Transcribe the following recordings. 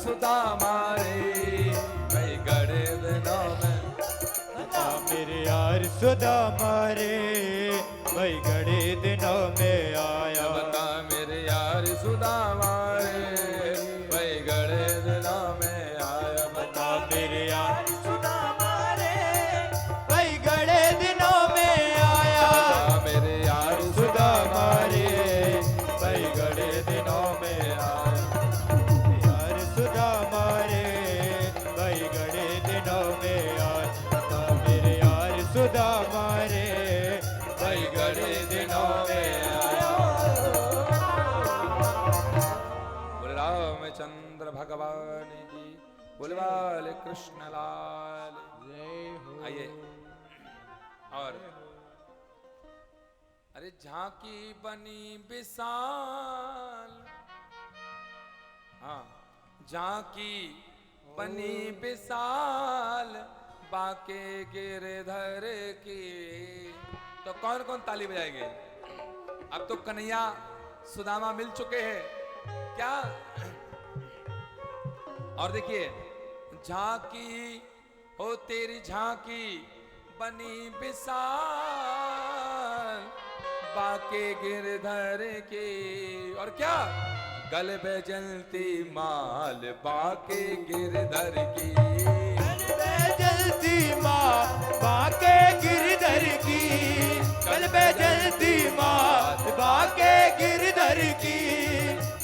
सुदामा रे भाई गड़े दिनों में। मेरे यार सुदामा रे भाई गड़े दिनों में आया। बता मेरे यार सुदामा रे भाई गड़े दिनों में आया। बता मेरे यार सुदामा रे भाई गड़े दिनों में आया। बता मेरे यार सुदामा रे भाई गड़े दिनों में आया। यार सुदामा रे भाई गड़े दिनों में आया। बता मेरे यार सुदामा रे भाई गड़े दिनों में आया। बोले रामचंद्र भगवान की, बोले वाले कृष्ण लाल। आइए और अरे झांकी बनी विशाल, हाँ झांकी बनी विशाल बाके गिरधर की। तो कौन कौन ताली बजाएंगे? अब तो कन्हैया सुदामा मिल चुके हैं क्या? और देखिए झांकी हो तेरी झांकी बनी विशाल बाके गिरधर के। और क्या गल पे जलती माल बाके गिरधर की। गल पे जलती माल बाके गिरधर की। गल पे जलती माल बाके गिरधर की।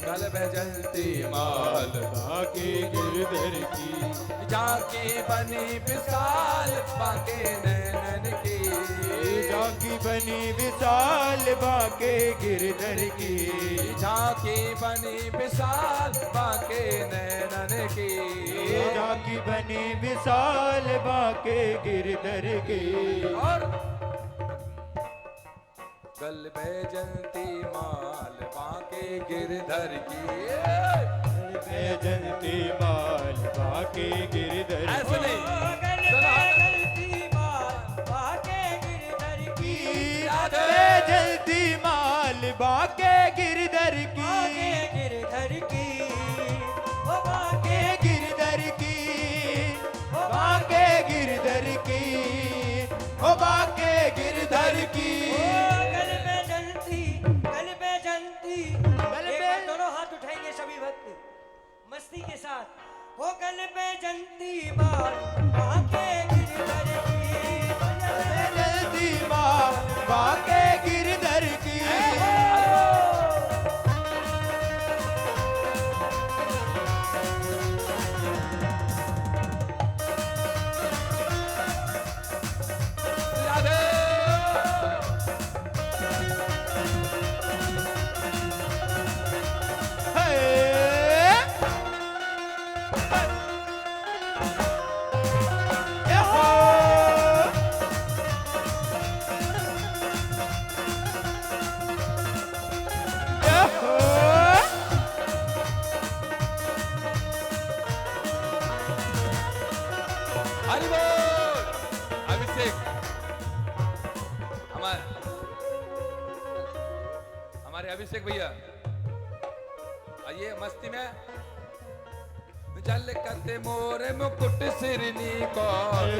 गल पे जलती माल बाके गिरधर की। झांकी बनी विशाल बाके नैनन की। झांकी बनी विशाल बाके गिरधर की। झांकी बनी विशाल बाके नैनन की। झांकी बनी विशाल बाके गिरधर की। और गल पे जलती माल बाके गिरधर की। गल पे जलती माल बाके गिरधर ऐसे नहीं जलती माल बाके गिरधर की। गिरधर की ओ बाके गिरधर की। बाके गिरधर की ओ बाके गिरधर की। गल पे जलती गल एक पे बार दोनों हाथ उठाएंगे सभी भक्त मस्ती के साथ। हो गल पे जलती माल बाके गिरधर की। जलती माल बाके गिरधर की। राधे हरि बोल। अभिषेक हमारे अभिषेक भैया आइए मस्ती में। जल कते मोरे मुकुट सिरनी को।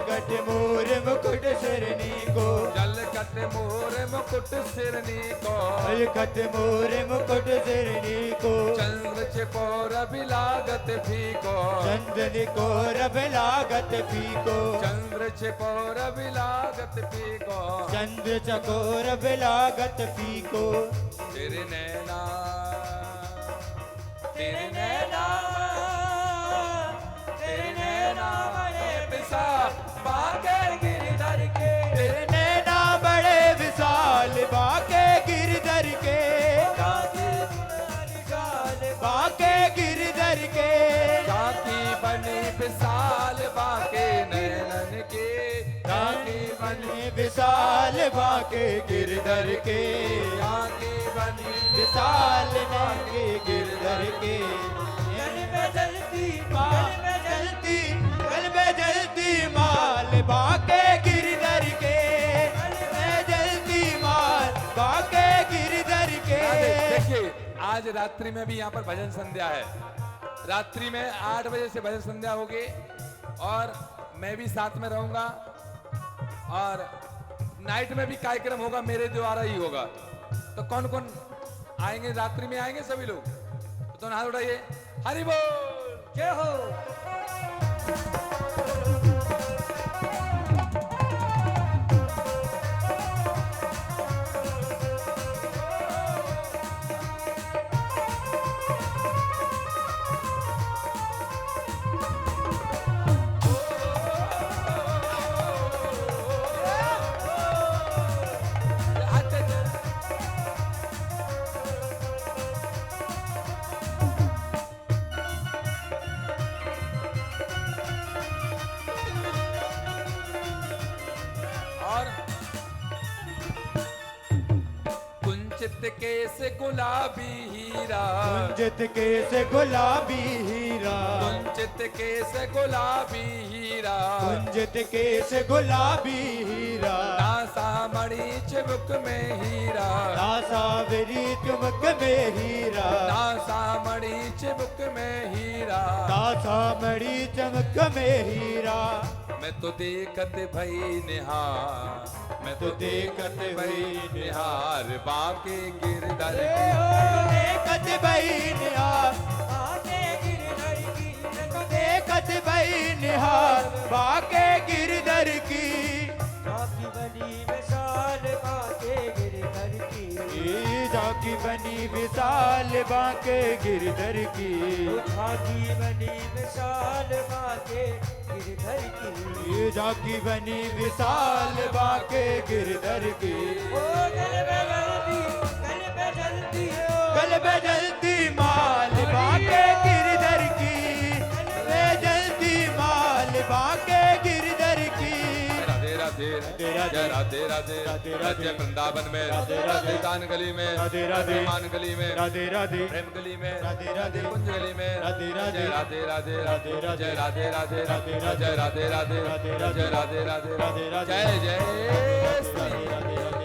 गट मोर मुकुट सिरनी को। जल कते मोरे मुकुट सिरनी को। अलखत मोर मुकुट सिरनी को। चंद्र चकोर बिलागत फीको। चंदन को रब लागत फीको। चंद्र चकोर बिलागत फीको। चंद्र चकोर बिलागत फीको। तेरे नैना तेरे नैना तेरे नैना बड़े विशाल बाके गिरधर के। तेरे नैना बड़े विशाल बाके गिरधर के। बाके गिरधर के। झांकी बनी विशाल बाके नैनन के। झांकी बनी विशाल बाके गिरधर के। झांकी बनी विशाल बाके गिरधर के। गल पे जलती गल पे जलती माल बाके गिरधर के। गल पे जलती माल बाके गिरधर के। देखिए आज रात्रि में भी यहाँ पर भजन संध्या है। रात्रि में 8 बजे से भजन संध्या होगी और मैं भी साथ में रहूंगा और नाइट में भी कार्यक्रम होगा, मेरे द्वारा ही होगा। तो कौन कौन आएंगे? रात्रि में आएंगे सभी लोग, तो हाथ उठाइए। हरि बोल, जय हो। और कुंचित केस गुलाबी हीरा, कुंजित केस गुलाबी हीरा, कुंचित केस गुलाबी हीरा, कुंजित केस गुलाबी हीरा, नासा मणि चिबुक में हीरा, सावरी चुमक में हीरा, नासा मणि चिबुक में हीरा। सामड़ी चमक में हीरा। मैं तो देखत भई निहार, मैं तो देखत भई निहार, बाके गिरधर देखत भई निहार, आके गिरधर की देखत भई निहार, बाके गिरधर की। झांकी बनी विशाल बाके गिरधर की, झांकी बनी विशाल बाके गिरधर की, झांकी बनी विशाल बाके गिरधर की। झांकी बनी विशाल बाके गिरधर की। ओ गल पे जल्दी, गल पे जल्दी हो, गल पे जलती माल बाके गिरधर की, वे जलती माल बाके गिरधर की। राधे राधे राधे जय राधे राधे राधे राधे राधे वृंदावन में, राधे राधे दान गली में, राधे राधे मान गली में, राधे राधे प्रेम गली में, राधे राधे कुंज गली में, राधे राधे जय राधे राधे राधे राधे जय राधे राधे राधे राधे जय राधे राधे राधे राधे जय राधे राधे राधे राधे जय जय श्री राधे राधे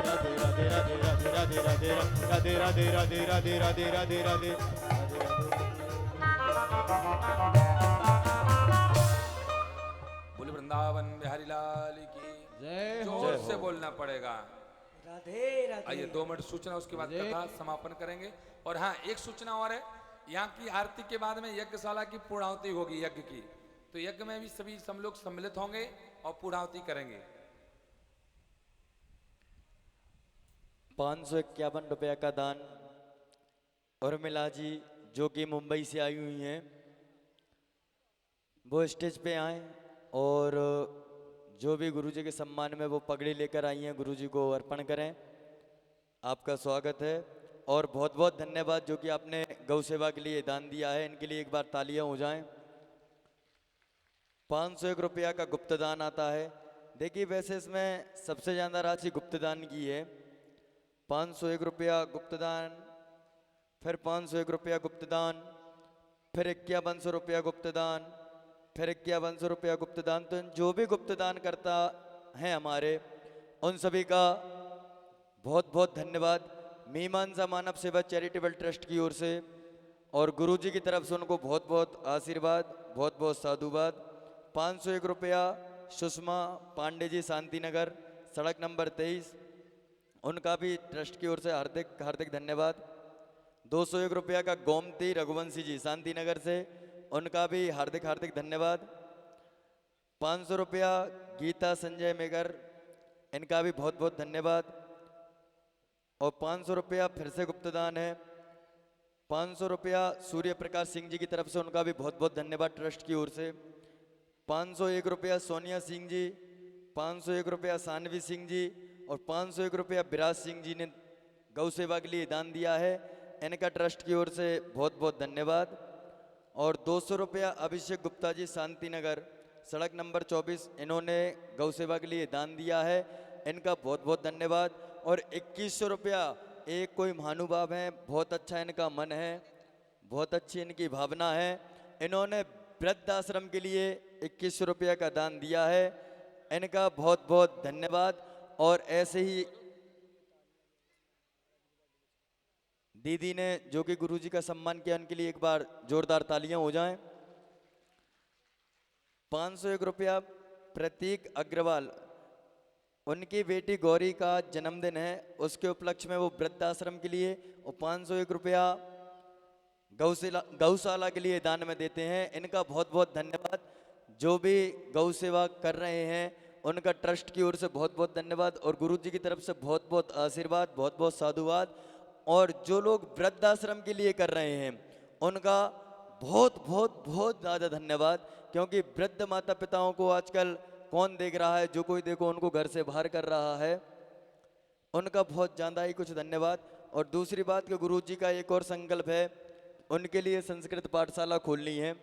राधे राधे राधे राधे राधे राधे राधे राधे राधे राधे राधे। बोल वृंदावन बिहारी लाल की जय हो। जोर से बोलना पड़ेगा। राधे राधे। आइए 2 मिनट सूचना, उसके बाद कथा समापन करेंगे। और हाँ, एक सूचना और है, यहाँ की आरती के बाद में यज्ञशाला की पूर्णाहुति होगी यज्ञ की, तो यज्ञ में भी सभी सब लोग सम्मिलित होंगे और पूर्णाहुति करेंगे। 551 रुपया का दान उर्मिला जी जो कि मुंबई से आई हुई हैं, वो स्टेज पे आए और जो भी गुरुजी के सम्मान में वो पगड़ी लेकर आई हैं गुरुजी को अर्पण करें। आपका स्वागत है और बहुत बहुत धन्यवाद जो कि आपने गौ सेवा के लिए दान दिया है। इनके लिए एक बार तालियां हो जाएं। 501 रुपया का गुप्तदान आता है। देखिए वैसे इसमें सबसे ज़्यादा राशि गुप्तदान की है। 501 रुपया गुप्तदान, फिर 501 रुपया गुप्तदान, फिर 5100 रुपया गुप्तदान, फिर 5100 रुपया गुप्तदान। तो जो भी गुप्तदान करता है हमारे, उन सभी का बहुत बहुत धन्यवाद। मीमांसा मानव सेवा चैरिटेबल ट्रस्ट की ओर से और गुरुजी की तरफ से उनको बहुत बहुत आशीर्वाद, बहुत बहुत साधुवाद। 501 रुपया सुषमा पांडे जी शांति नगर सड़क नंबर 23, उनका भी ट्रस्ट की ओर से हार्दिक हार्दिक धन्यवाद। 201 रुपया का गोमती रघुवंशी जी शांति नगर से, उनका भी हार्दिक हार्दिक धन्यवाद। 500 रुपया गीता संजय मेगर, इनका भी बहुत बहुत धन्यवाद। और 500 रुपया फिर से गुप्तदान है। 500 रुपया सूर्य प्रकाश सिंह जी की तरफ से, उनका भी बहुत बहुत धन्यवाद ट्रस्ट की ओर से। 501 रुपया सोनिया सिंह जी, 501 रुपया सानवी सिंह जी और 501 रुपया विराज सिंह जी ने गौ सेवा के लिए दान दिया है। इनका ट्रस्ट की ओर से बहुत बहुत धन्यवाद। और 200 रुपया अभिषेक गुप्ता जी शांति नगर सड़क नंबर 24, इन्होंने गौ सेवा के लिए दान दिया है। इनका बहुत बहुत धन्यवाद। और 2100 रुपया एक कोई महानुभाव हैं, बहुत अच्छा इनका मन है, बहुत अच्छी इनकी भावना है। इन्होंने वृद्ध आश्रम के लिए 2100 रुपया का दान दिया है। इनका बहुत बहुत धन्यवाद। और ऐसे ही दीदी ने जो कि गुरुजी का सम्मान किया, उनके लिए एक बार जोरदार तालियां हो जाएं। 501 रुपया प्रतीक अग्रवाल, उनकी बेटी गौरी का जन्मदिन है, उसके उपलक्ष्य में वो वृद्धाश्रम के लिए, और 501 रुपया गौशाला के लिए दान में देते हैं। इनका बहुत बहुत धन्यवाद। जो भी गौ सेवा कर रहे हैं उनका ट्रस्ट की ओर से बहुत बहुत धन्यवाद, और गुरुजी की तरफ से बहुत बहुत आशीर्वाद, बहुत बहुत साधुवाद। और जो लोग वृद्धाश्रम के लिए कर रहे हैं उनका बहुत बहुत बहुत ज़्यादा धन्यवाद, क्योंकि वृद्ध माता पिताओं को आजकल कौन देख रहा है, जो कोई देखो उनको घर से बाहर कर रहा है, उनका बहुत ज़्यादा ही कुछ धन्यवाद। और दूसरी बात कि गुरुजी का एक और संकल्प है, उनके लिए संस्कृत पाठशाला खोलनी है,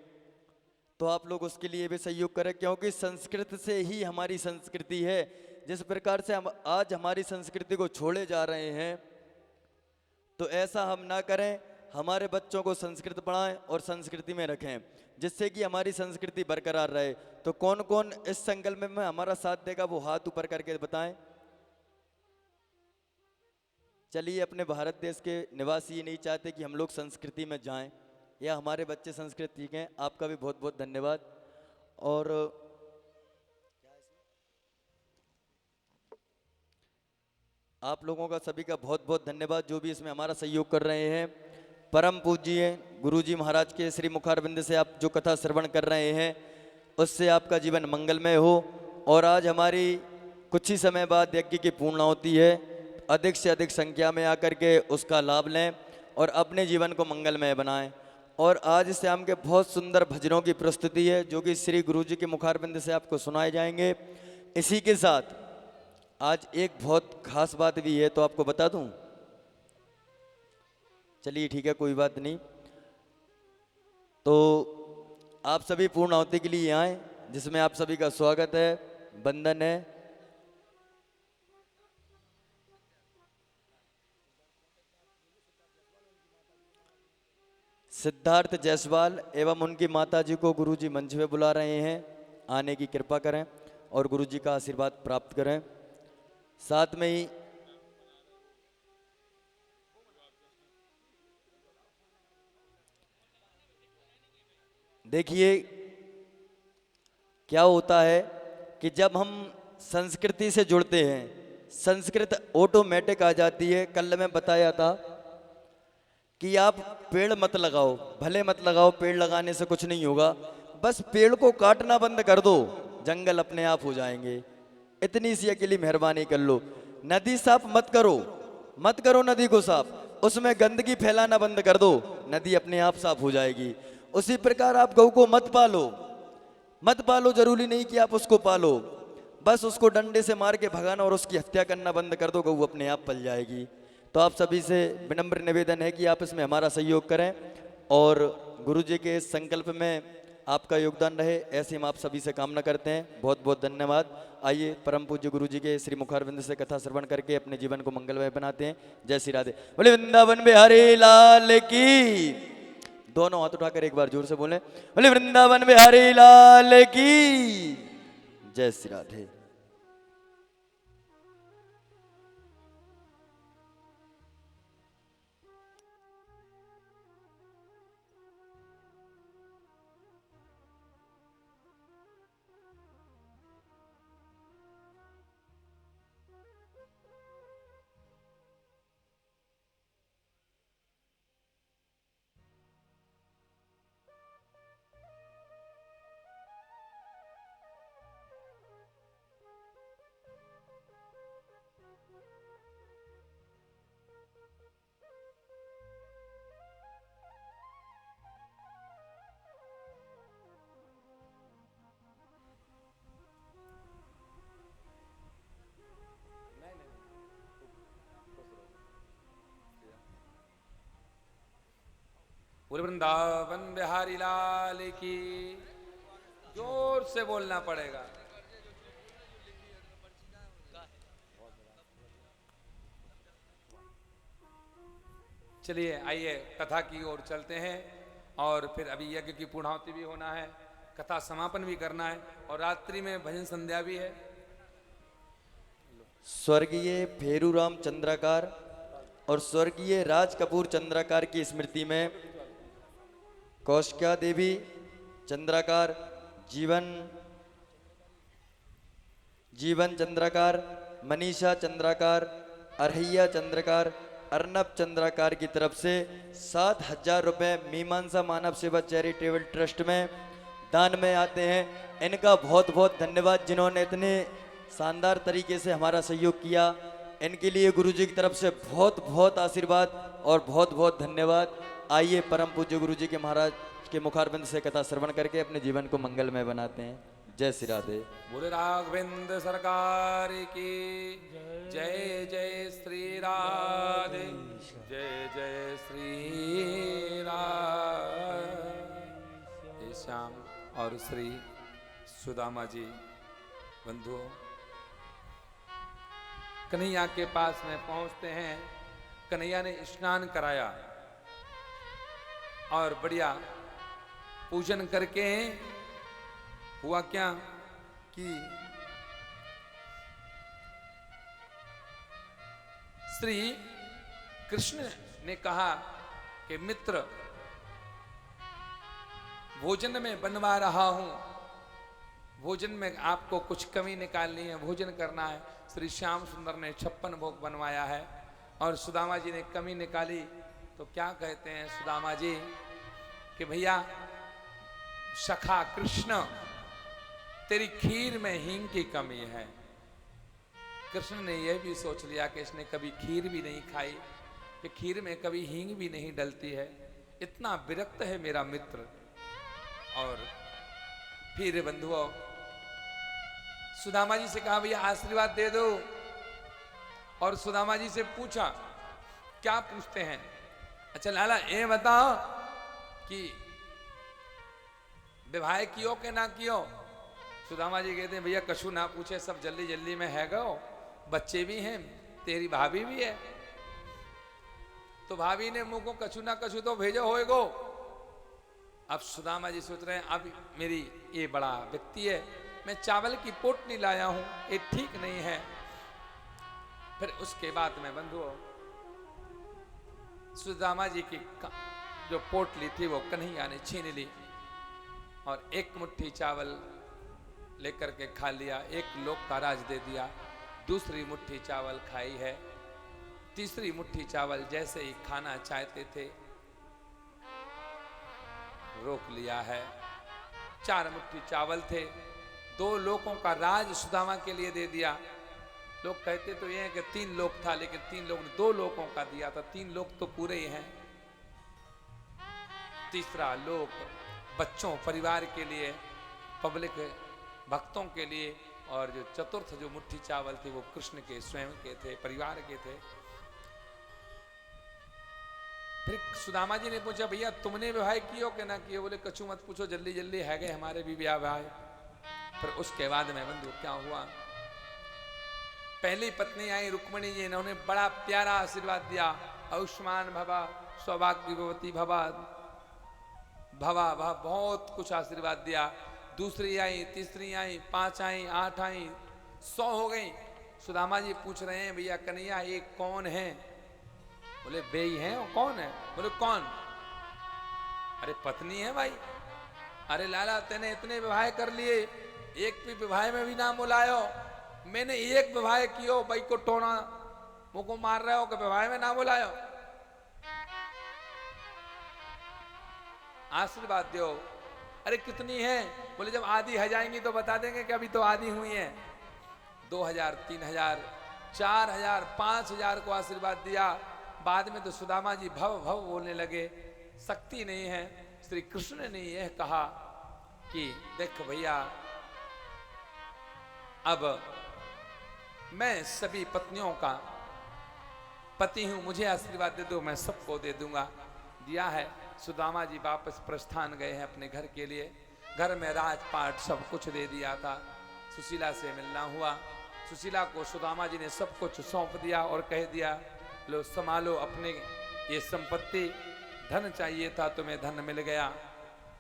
तो आप लोग उसके लिए भी सहयोग करें, क्योंकि संस्कृत से ही हमारी संस्कृति है। जिस प्रकार से हम आज हमारी संस्कृति को छोड़े जा रहे हैं, तो ऐसा हम ना करें, हमारे बच्चों को संस्कृत पढ़ाएं और संस्कृति में रखें, जिससे कि हमारी संस्कृति बरकरार रहे। तो कौन कौन इस संकल्प में हमारा साथ देगा, वो हाथ ऊपर करके बताएं। चलिए, अपने भारत देश के निवासी ये नहीं चाहते कि हम लोग संस्कृति में जाएं या हमारे बच्चे संस्कृत सीखें। आपका भी बहुत बहुत धन्यवाद। और आप लोगों का सभी का बहुत बहुत धन्यवाद जो भी इसमें हमारा सहयोग कर रहे हैं। परम पूज्य गुरुजी महाराज के श्री मुखारबिंद से आप जो कथा श्रवण कर रहे हैं, उससे आपका जीवन मंगलमय हो। और आज हमारी कुछ ही समय बाद यज्ञ की पूर्णाहुति है, अधिक से अधिक संख्या में आकर के उसका लाभ लें और अपने जीवन को मंगलमय बनाएं। और आज शाम के बहुत सुंदर भजनों की प्रस्तुति है, जो कि श्री गुरुजी के मुखारबिंद से आपको सुनाए जाएंगे। इसी के साथ आज एक बहुत खास बात भी है, तो आपको बता दूं? चलिए ठीक है, कोई बात नहीं। तो आप सभी पूर्ण आहुति के लिए आए, जिसमें आप सभी का स्वागत है, वंदन है। सिद्धार्थ जायसवाल एवं उनकी माताजी को गुरुजी मंच पे बुला रहे हैं, आने की कृपा करें और गुरुजी का आशीर्वाद प्राप्त करें। साथ में ही देखिए क्या होता है कि जब हम संस्कृति से जुड़ते हैं, संस्कृत ऑटोमेटिक आ जाती है। कल मैं बताया था कि आप पेड़ मत लगाओ, भले मत लगाओ, पेड़ लगाने से कुछ नहीं होगा, बस पेड़ को काटना बंद कर दो, जंगल अपने आप हो जाएंगे। इतनी सी अकेली मेहरबानी कर लो। नदी साफ मत करो, मत करो नदी को साफ, उसमें गंदगी फैलाना बंद कर दो, नदी अपने आप साफ हो जाएगी। उसी प्रकार आप गऊ को मत पालो, मत पालो, जरूरी नहीं कि आप उसको पालो, बस उसको डंडे से मार के भगाना और उसकी हत्या करना बंद कर दो, गऊ अपने आप पल जाएगी। तो आप सभी से विनम्र निवेदन है कि आप इसमें हमारा सहयोग करें और गुरुजी के इस संकल्प में आपका योगदान रहे, ऐसे हम आप सभी से कामना करते हैं। बहुत बहुत धन्यवाद। आइए परम पूज्य गुरुजी के श्री मुखारबिंद से कथा श्रवण करके अपने जीवन को मंगलमय बनाते हैं। जय श्री राधे। बोले वृंदावन बिहारी लाल की। दोनों हाथ उठाकर एक बार जोर से बोले, बोले वृंदावन बिहारी लाल की। जय श्री राधे। पूरे वृंदावन बिहारी लाल की। जोर से बोलना पड़ेगा। चलिए आइए कथा की ओर चलते हैं, और फिर अभी यज्ञ की पूर्णाहुति भी होना है, कथा समापन भी करना है, और रात्रि में भजन संध्या भी है। स्वर्गीय फेरूराम चंद्रकार और स्वर्गीय राज कपूर चंद्राकार की स्मृति में कौशिका देवी चंद्राकार, जीवन चंद्राकार, मनीषा चंद्राकार, अरहैया चंद्राकार, अर्नब चंद्राकार की तरफ से 7,000 रुपये मीमांसा मानव सेवा चैरिटेबल ट्रस्ट में दान में आते हैं। इनका बहुत बहुत धन्यवाद, जिन्होंने इतने शानदार तरीके से हमारा सहयोग किया। इनके लिए गुरुजी की तरफ से बहुत बहुत आशीर्वाद और बहुत बहुत धन्यवाद। आइए परम पूज्य गुरुजी के महाराज के मुखारबिंद से कथा श्रवण करके अपने जीवन को मंगलमय बनाते हैं। जय श्री राधे। बोले राघवेंद्र सरकार की जय। जय श्री राधे, जय जय श्री राधे। श्याम और श्री सुदामा जी बंधुओं कन्हैया के पास में पहुंचते हैं। कन्हैया ने स्नान कराया और बढ़िया पूजन करके हुआ क्या कि श्री कृष्ण ने कहा कि मित्र, भोजन में बनवा रहा हूं, भोजन में आपको कुछ कमी निकालनी है, भोजन करना है। श्री श्याम सुंदर ने 56 भोग बनवाया है और सुदामा जी ने कमी निकाली। तो क्या कहते हैं सुदामा जी कि भैया सखा कृष्ण, तेरी खीर में हींग की कमी है। कृष्ण ने यह भी सोच लिया कि इसने कभी खीर भी नहीं खाई, कि खीर में कभी हींग भी नहीं डलती है। इतना विरक्त है मेरा मित्र। और फिर बंधुओं सुदामा जी से कहा भैया आशीर्वाद दे दो। और सुदामा जी से पूछा, क्या पूछते हैं? अच्छा लाला ये बताओ कि विवाह कियो के ना कियो? सुदामा जी कहते हैं भैया कछु ना पूछे, सब जल्दी जल्दी में है गो, बच्चे भी हैं, तेरी भाभी भी है। तो भाभी ने मुंह को कछु ना कछु तो भेजो होएगो। अब सुदामा जी सोच रहे हैं अब मेरी ये बड़ा व्यक्ति है, मैं चावल की पोटली लाया हूं, ये ठीक नहीं है। फिर उसके बाद में बंधुओं सुदामा जी की जो पोटली थी वो कन्हैया ने छीन ली और एक मुट्ठी चावल लेकर के खा लिया, एक लोक का राज दे दिया। दूसरी मुट्ठी चावल खाई है, तीसरी मुट्ठी चावल जैसे ही खाना चाहते थे रोक लिया है। 4 मुट्ठी चावल थे, 2 लोकों का राज सुदामा के लिए दे दिया। लोग कहते तो ये हैं कि 3 लोक था, लेकिन 3 लोग ने 2 लोकों का दिया था, 3 लोक तो पूरे ही हैं। तीसरा लोक बच्चों परिवार के लिए, पब्लिक भक्तों के लिए, और जो चतुर्थ जो मुट्ठी चावल थी वो कृष्ण के स्वयं के थे, परिवार के थे। फिर सुदामा जी ने पूछा भैया तुमने विवाह कियो कि ना कियो? बोले कछु मत पूछो, जल्दी जल्दी है गए हमारे भी विवाह। फिर उसके बाद में बंधु क्या हुआ, पहली पत्नी आई रुक्मिणी जी, इन्होंने बड़ा प्यारा आशीर्वाद दिया, आयुष्मान भवा सौभाग्यवती भवा भवा भवा, बहुत कुछ आशीर्वाद दिया। दूसरी आई, तीसरी आई, 5 आई, 8 आई, 100 हो गई। सुदामा जी पूछ रहे हैं भैया कन्हैया ये कौन है? बोले बेई है। और कौन है? बोले कौन? अरे पत्नी है भाई। अरे लाला तेने इतने विवाह कर लिए, एक भी विवाह में भी नाम बुलायो। मैंने एक विवाह कियो, भाई को टोना मुझको मार रहे हो कि विवाह में ना बुलायो। आशीर्वाद दो। अरे कितनी है? बोले जब आधी हो जाएंगी तो बता देंगे कि अभी तो आधी हुई है। 2000, 3000, 4000, 5000 को आशीर्वाद दिया। बाद में तो सुदामा जी भव भव बोलने लगे, शक्ति नहीं है। श्री कृष्ण ने यह कहा कि देख भैया अब मैं सभी पत्नियों का पति हूं, मुझे आशीर्वाद दे दो, मैं सबको दे दूंगा। दिया है। सुदामा जी वापस प्रस्थान गए हैं अपने घर के लिए। घर में राजपाट सब कुछ दे दिया था। सुशीला से मिलना हुआ। सुशीला को सुदामा जी ने सब कुछ सौंप दिया और कह दिया लो संभालो अपने ये संपत्ति, धन चाहिए था तुम्हें धन मिल गया,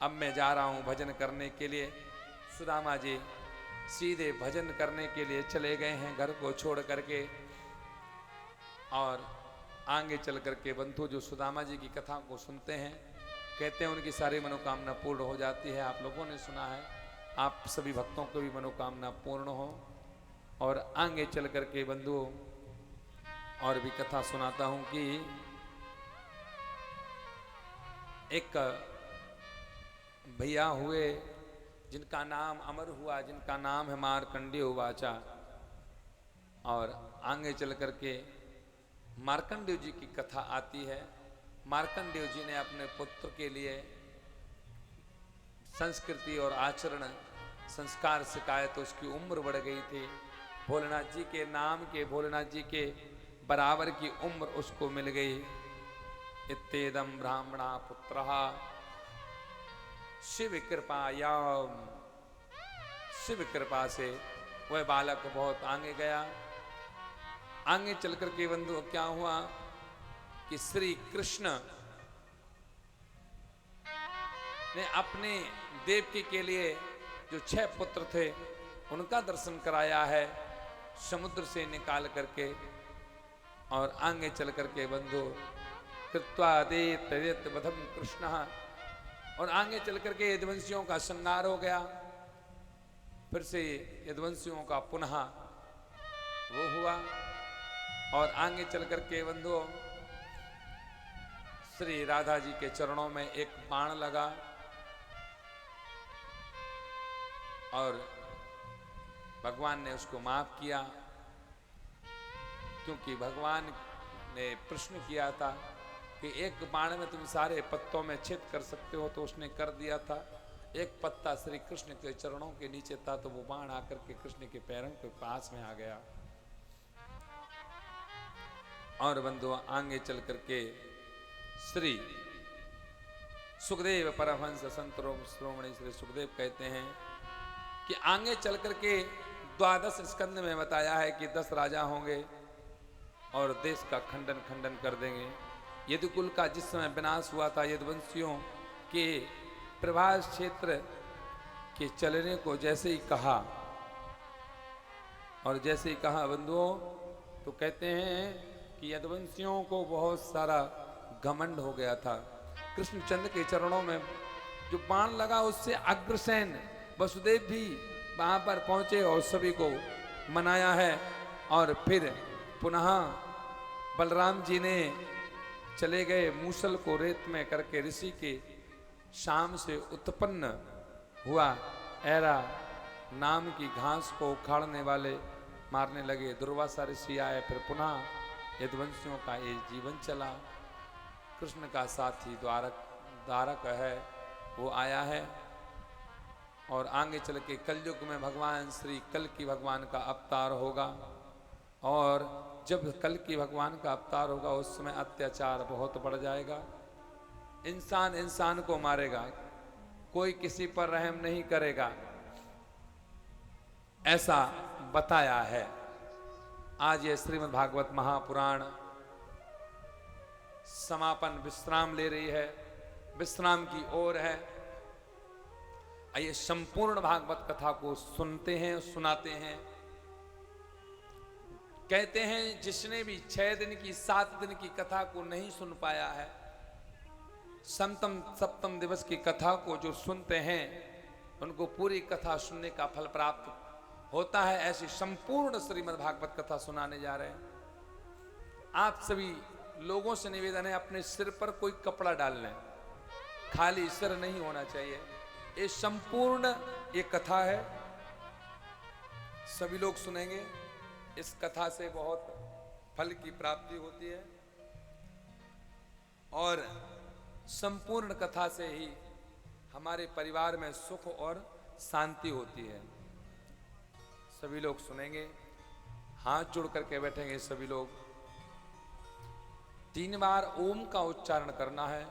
अब मैं जा रहा हूं भजन करने के लिए। सुदामा जी सीधे भजन करने के लिए चले गए हैं घर को छोड़ करके। और आगे चल करके बंधु जो सुदामा जी की कथा को सुनते हैं, कहते हैं उनकी सारी मनोकामना पूर्ण हो जाती है। आप लोगों ने सुना है, आप सभी भक्तों को भी मनोकामना पूर्ण हो। और आगे चल करके बंधु और भी कथा सुनाता हूं कि एक भैया हुए जिनका नाम अमर हुआ, जिनका नाम है मार्कंडेय वाचा। और आगे चल करके मार्कंडेय जी की कथा आती है। मार्कंडेय जी ने अपने पुत्र के लिए संस्कृति और आचरण संस्कार सिखाए तो उसकी उम्र बढ़ गई थी। भोलेनाथ जी के नाम के, भोलेनाथ जी के बराबर की उम्र उसको मिल गई। इत्तेदम ब्राह्मणा पुत्रः शिव कृपायाम, शिव कृपा से वह बालक बहुत आगे गया। आगे चल करके बंधु क्या हुआ कि श्री कृष्ण ने अपने देवकी के लिए जो 6 पुत्र थे उनका दर्शन कराया है समुद्र से निकाल करके। और आगे चल करके बंधु कृत्वा देत वधम कृष्ण, और आगे चल करके यदुवंशियों का संहार हो गया। फिर से यदुवंशियों का पुनः वो हुआ। और आगे चल करके बंधु श्री राधा जी के चरणों में एक बाण लगा और भगवान ने उसको माफ किया, क्योंकि भगवान ने प्रश्न किया था कि एक बाण में तुम सारे पत्तों में छेद कर सकते हो, तो उसने कर दिया था। एक पत्ता श्री कृष्ण के चरणों के नीचे था, तो वो बाण आकर के कृष्ण के पैरों के पास में आ गया। और बंधु आगे चल करके श्री सुखदेव परमहंस संत श्रोमणी श्री सुखदेव कहते हैं कि आगे चल करके 12 स्कंद में बताया है कि 10 राजा होंगे और देश का खंडन कर देंगे। यदुकुल का जिस समय विनाश हुआ था, यदुवंशियों के प्रभास क्षेत्र के चलने को जैसे ही कहा, और जैसे ही कहा बंधुओं, तो कहते हैं कि यदुवंशियों को बहुत सारा घमंड हो गया था। कृष्णचंद्र के चरणों में जो बाण लगा उससे अग्रसेन वसुदेव भी वहां पर पहुंचे और सभी को मनाया है। और फिर पुनः बलराम जी ने चले गए मूसल को रेत में करके ऋषि के शाम से उत्पन्न हुआ ऐरा नाम की घास को उखाड़ने वाले मारने लगे। दुर्वासा ऋषि आए, फिर पुनः यदुवंशियों का ये जीवन चला। कृष्ण का साथी द्वारक है वो आया है। और आगे चल के कलयुग में भगवान श्री कल की भगवान का अवतार होगा। और जब कल की भगवान का अवतार होगा उस समय अत्याचार बहुत बढ़ जाएगा। इंसान इंसान को मारेगा, कोई किसी पर रहम नहीं करेगा, ऐसा बताया है। आज ये श्रीमद् भागवत महापुराण समापन विश्राम ले रही है, विश्राम की ओर है। आइए संपूर्ण भागवत कथा को सुनते हैं, सुनाते हैं। कहते हैं जिसने भी 6 दिन की 7 दिन की कथा को नहीं सुन पाया है, सप्तम दिवस की कथा को जो सुनते हैं उनको पूरी कथा सुनने का फल प्राप्त होता है। ऐसी संपूर्ण श्रीमद् भागवत कथा सुनाने जा रहे हैं। आप सभी लोगों से निवेदन है, अपने सिर पर कोई कपड़ा डाल लें, खाली सिर नहीं होना चाहिए। ये संपूर्ण ये कथा है, सभी लोग सुनेंगे। इस कथा से बहुत फल की प्राप्ति होती है और संपूर्ण कथा से ही हमारे परिवार में सुख और शांति होती है। सभी लोग सुनेंगे, हाथ जोड़ करके बैठेंगे सभी लोग। 3 बार ओम का उच्चारण करना है।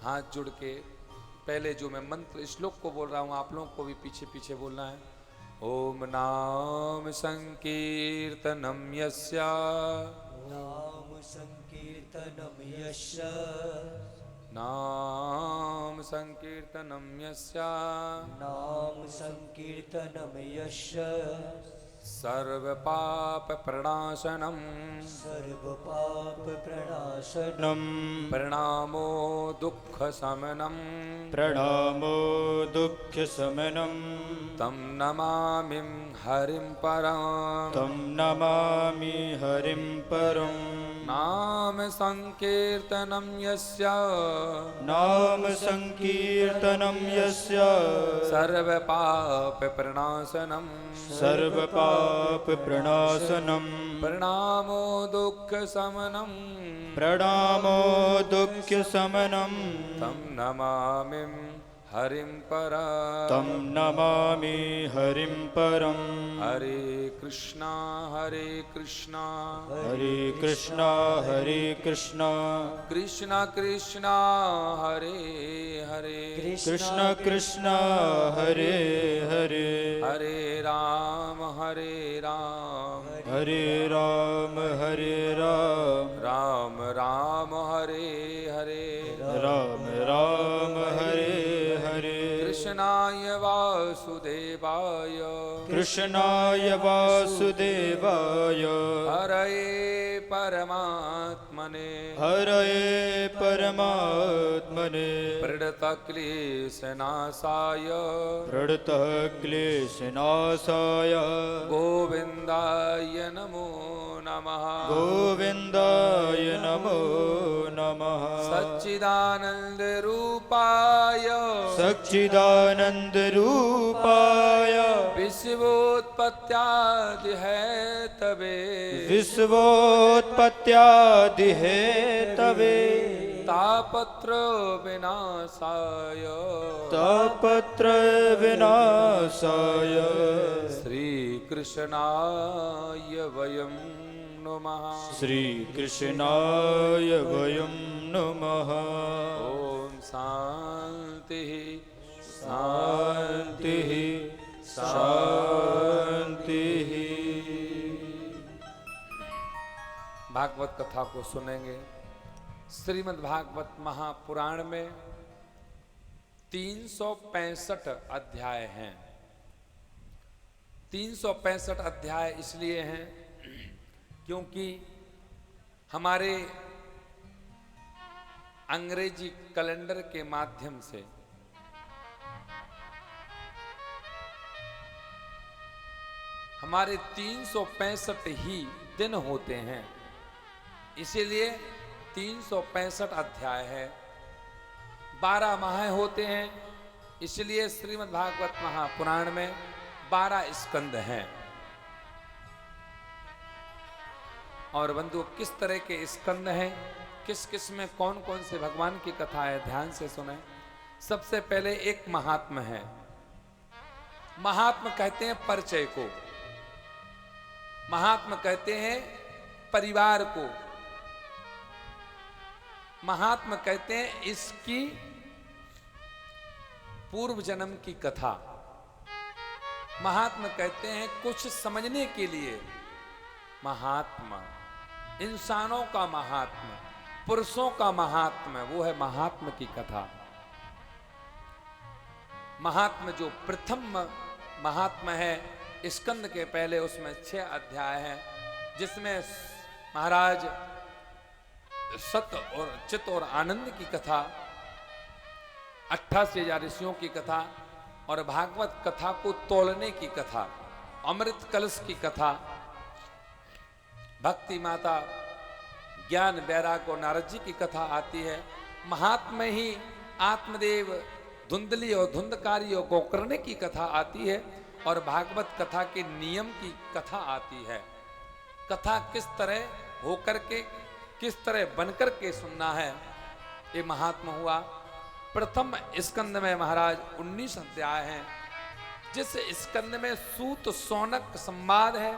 हाथ जोड़ के पहले जो मैं मंत्र श्लोक को बोल रहा हूं आप लोगों को भी पीछे पीछे बोलना है। ओम नाम संकीर्तनम यस्य नाम संकीर्तनम यस्य नाम संकीर्तनम यस्य नाम संकीर्तनम यस्य सर्व पाप प्रणाशनम सर्व पाप प्रणाशनम नम प्रणामो दुख शमनम प्रणामो दुःख समनम तम नमामि हरिं परम तम नमामि हरिं परम नाम संकीर्तनम यस्य नाम संकीर्तनम यस्य सर्व पाप प्रणाशनम सर्व पाप प्रणाशनम प्रणामो दुख शमनम प्रणामो दुःख समनम तम नमामि हरिं परम तम नमामि हरिं परम हरे कृष्णा हरे कृष्णा हरे कृष्णा कृष्णा कृष्णा हरे हरे कृष्ण कृष्ण हरे हरे हरे राम हरे राम हरे राम राम राम हरे हरे राम राम हरे हरे कृष्णाय वासुदेवाय कृष्णाय वासुदेवाय हरये परमात्मने हरये परमात्मने प्रणतक्लेशनाशाय प्रणतः क्लेशनाशाय गोविन्दाय नमो नमः गोविन्दाय नमो नमः सच्चिदानन्द रूपाय सच्चिदानंद रूपाय विश्वोत्पत्त्यादि है तवे विश्वोत्पत्त्यादि है तवे तापत्र विनाशाय तापत्र विनाशाय श्री कृष्णाय वयं नमः श्री कृष्णाय वयं नमः ओम शांति शांति शांति भागवत कथा को सुनेंगे। श्रीमद् भागवत महापुराण में 365 अध्याय हैं। 365 अध्याय इसलिए हैं क्योंकि हमारे अंग्रेजी कैलेंडर के माध्यम से हमारे 365 ही दिन होते हैं, इसीलिए 365 अध्याय है। 12 माह होते हैं, इसलिए श्रीमद् भागवत महापुराण में 12 स्कंद हैं। और बंधु, किस तरह के स्कंद हैं, किस किस में कौन कौन से भगवान की कथा है, ध्यान से सुने। सबसे पहले एक महात्म है। महात्म कहते हैं परिचय को, महात्म कहते हैं परिवार को, महात्म कहते हैं इसकी पूर्व जन्म की कथा, महात्म कहते हैं कुछ समझने के लिए। महात्मा इंसानों का महात्मा, पुरुषों का महात्मा, वो है महात्मा की कथा। महात्मा जो प्रथम महात्मा है, स्कंद के पहले उसमें 6 अध्याय हैं, जिसमें महाराज सत्य और चित्त और आनंद की कथा, 88,000 ऋषियों की कथा और भागवत कथा को तोलने की कथा, अमृत कलश की कथा, भक्ति माता, ज्ञान वैराग और नारद जी की कथा आती है। महात्मा ही आत्मदेव, धुंधली और धुंधकारी और गोकर्ण की कथा आती है और भागवत कथा के नियम की कथा आती है। कथा किस तरह होकर के, किस तरह बनकर के सुनना है, ये महात्मा हुआ। प्रथम स्कंद में महाराज 19 अध्याय हैं, जिस स्कंद में सूत सौनक संवाद है,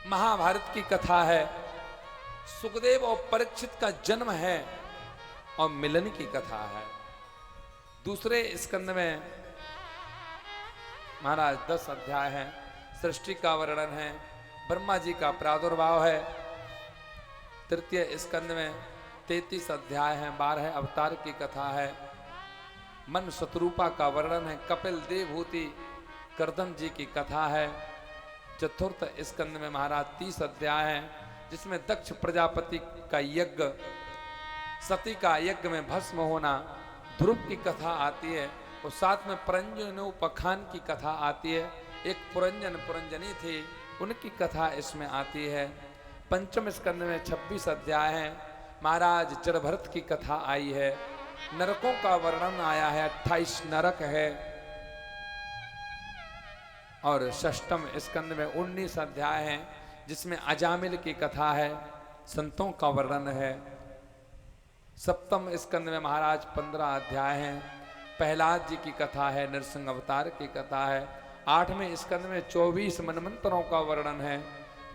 महाभारत की कथा है, सुखदेव और परीक्षित का जन्म है और मिलन की कथा है। दूसरे स्कंद में महाराज 10 अध्याय हैं। सृष्टि का वर्णन है, ब्रह्मा जी का प्रादुर्भाव है। तृतीय स्कंद में 33 अध्याय हैं, 12 अवतार की कथा है। मन शत्रुपा का वर्णन है, कपिल देवभूति करदम जी की कथा है। चतुर्थ स्कंद में महाराज 30 अध्याय हैं, जिसमें दक्ष प्रजापति का यज्ञ, सती का यज्ञ में भस्म होना, ध्रुव की कथा आती है। और साथ में पुरंजनोपखान की कथा आती है। एक पुरंजन पुरंजनी थी, उनकी कथा इसमें आती है। पंचम स्कंद में 26 अध्याय हैं। महाराज जड़भरत की कथा आई है। नरकों का वर्णन आया है, 28 नरक है। और षष्टम स्कंद में 19 अध्याय हैं, जिसमें अजामिल की कथा है, संतों का वर्णन है। सप्तम स्कंद में महाराज 15 अध्याय हैं। प्रहलाद जी की कथा है, नरसिंह अवतार की कथा है। 8वें स्कंद में 24 मनमंत्रों का वर्णन है।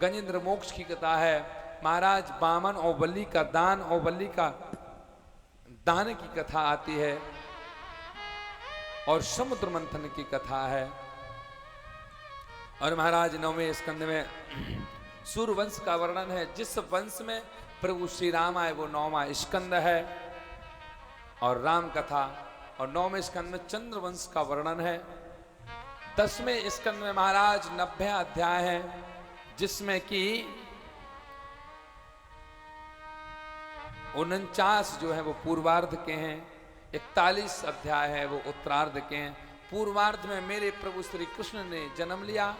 गजेंद्र मोक्ष की कथा है। महाराज बामन और बलि का दान और बलि का दान की कथा आती है। और समुद्र मंथन की कथा है। और महाराज 9वें स्कंद में सूर्यवंश का वर्णन है। जिस वंश में प्रभु श्री राम आए वो 9वां स्कंद है और राम कथा। और 9वें स्कंद में चंद्रवंश का वर्णन है। 10वें स्कंद में महाराज 90 अध्याय हैं, जिसमें कि 49 जो है वो पूर्वार्ध के हैं, 41 अध्याय है वो उत्तरार्ध के हैं। पूर्वार्ध में मेरे प्रभु श्री कृष्ण ने जन्म लिया।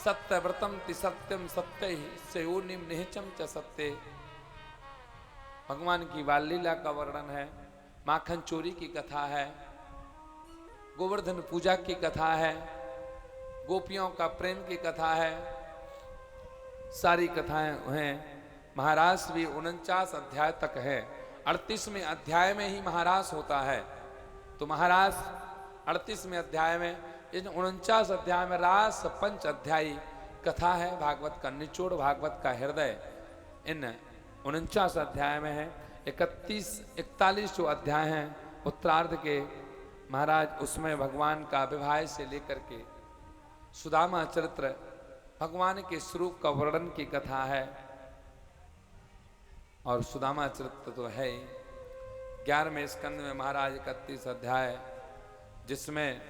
सत्यव्रतम ति सत्यम सत्य से योनिम निहचम च सत्य। भगवान की बाल लीला का वर्णन है। माखन चोरी की कथा है। गोवर्धन पूजा की कथा है। गोपियों का प्रेम की कथा है। सारी कथाएं हैं। महारास भी 49 अध्याय तक है। 38वें अध्याय में ही महारास होता है। तो महारास 38वें अध्याय में, इन 49 अध्याय में रास पंच अध्यायी कथा है। भागवत का निचोड़, भागवत का हृदय इन 49 अध्याय में है। 41 जो अध्याय हैं उत्तरार्ध के, महाराज उसमें भगवान का विवाह से लेकर के सुदामा चरित्र, भगवान के स्वरूप का वर्णन की कथा है। और सुदामा चरित्र तो है ही। 11वें स्कंद में महाराज 31 अध्याय, जिसमें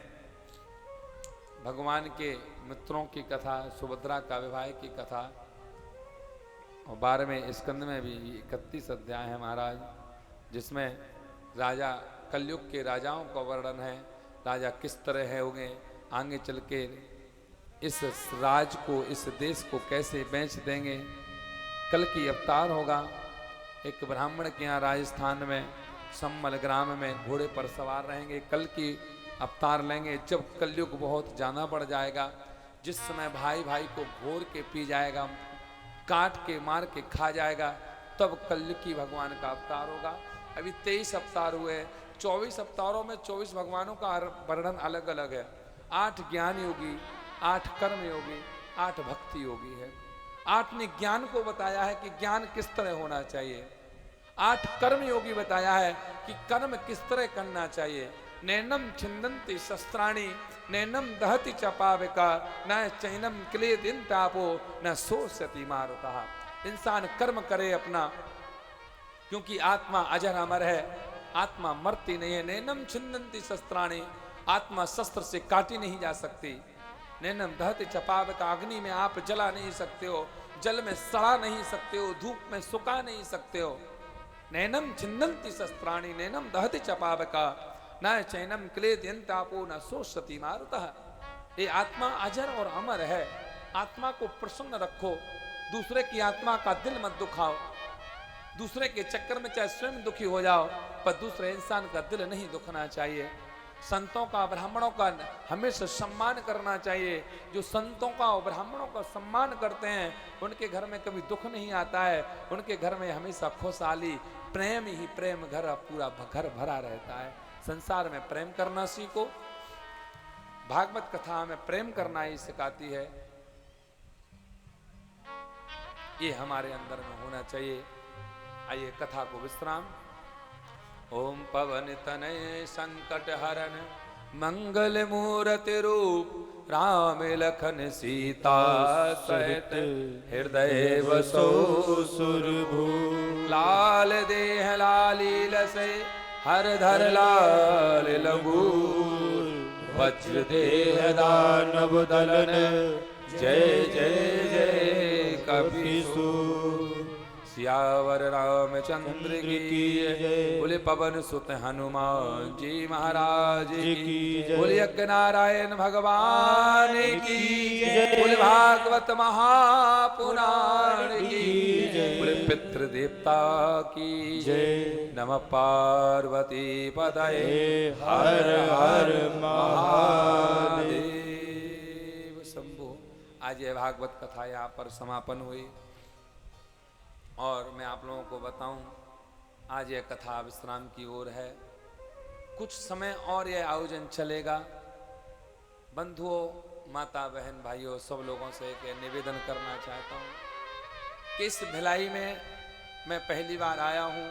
भगवान के मित्रों की कथा, सुभद्रा का विवाह की कथा। और 12वें स्कंद में भी 31 अध्याय है महाराज, जिसमें राजा कलयुग के राजाओं का वर्णन है। राजा किस तरह है होंगे, आगे चल के इस राज को, इस देश को कैसे बेच देंगे। कल की अवतार होगा। एक ब्राह्मण के यहाँ राजस्थान में सम्मल ग्राम में घोड़े पर सवार रहेंगे। कल की अवतार लेंगे जब कलयुग बहुत ज़्यादा बढ़ जाएगा, जिस समय भाई भाई को घोर के पी जाएगा, काट के मार के खा जाएगा, तब कलयुगी भगवान का अवतार होगा। अभी 23 अवतार हुए। 24 अवतारों में 24 भगवानों का वर्णन अलग अलग है। 8 ज्ञान योगी, 8 कर्म योगी, 8 भक्ति योगी है। 8 ने ज्ञान को बताया है कि ज्ञान किस तरह होना चाहिए। 8 कर्म योगी बताया है कि कर्म किस तरह करना चाहिए। नैनम छिंदन्ति शस्त्राणि नैनम दहति च पावका न चैनम क्लेदिन तापो न सोचति मारुतः। इंसान कर्म करे अपना, क्योंकि आत्मा अजर अमर है, आत्मा मरती नहीं है। नैनम छिंदन्ति शस्त्राणि, आत्मा शस्त्र से काटी नहीं जा सकती। नैनम दहति च पावका, अग्नि में आप जला नहीं सकते हो, जल में सड़ा नहीं सकते हो, धूप में सुखा नहीं सकते हो। नैनम छिंदन्ति शस्त्राणि नैनम दहति च पावका न चैनम क्लेद्यन्तापो न सोचति मारुतः। ये आत्मा अजर और अमर है। आत्मा को प्रसन्न रखो, दूसरे की आत्मा का दिल मत दुखाओ। दूसरे के चक्कर में चाहे स्वयं दुखी हो जाओ, पर दूसरे इंसान का दिल नहीं दुखना चाहिए। संतों का, ब्राह्मणों का हमेशा सम्मान करना चाहिए। जो संतों का और ब्राह्मणों का सम्मान करते हैं, उनके घर में कभी दुख नहीं आता है। उनके घर में हमेशा खुशहाली, प्रेम ही प्रेम, घर पूरा घर भरा रहता है। संसार में प्रेम करना सीखो। भागवत कथा में प्रेम करना ही सिखाती है। ये हमारे अंदर में होना चाहिए। आइए कथा को विश्राम। ओम पवन तनय संकट हरण मंगल मूर्ति रूप राम लखन सीता सहित हृदय बसो सुरभू लाल देह लाली लसे हर धर लाल लंगूर वज्र देह दानव दलन जय जय जय कपीसूर सियावर रामचंद्र की जय। बोले पवन सुत हनुमान जी महाराज की की जय। बोले यज्ञ नारायण भगवान की जय। बोले भागवत महापुराण की जय। बोले पितृ देवता की जय। नमः पार्वती पतये हर हर महादेव। महादेव शंभो। आज यह भागवत कथा यहाँ पर समापन हुई और मैं आप लोगों को बताऊं आज यह कथा विश्राम की ओर है। कुछ समय और यह आयोजन चलेगा। बंधुओं, माता बहन भाइयों, सब लोगों से एक निवेदन करना चाहता हूं कि इस भिलाई में मैं पहली बार आया हूं,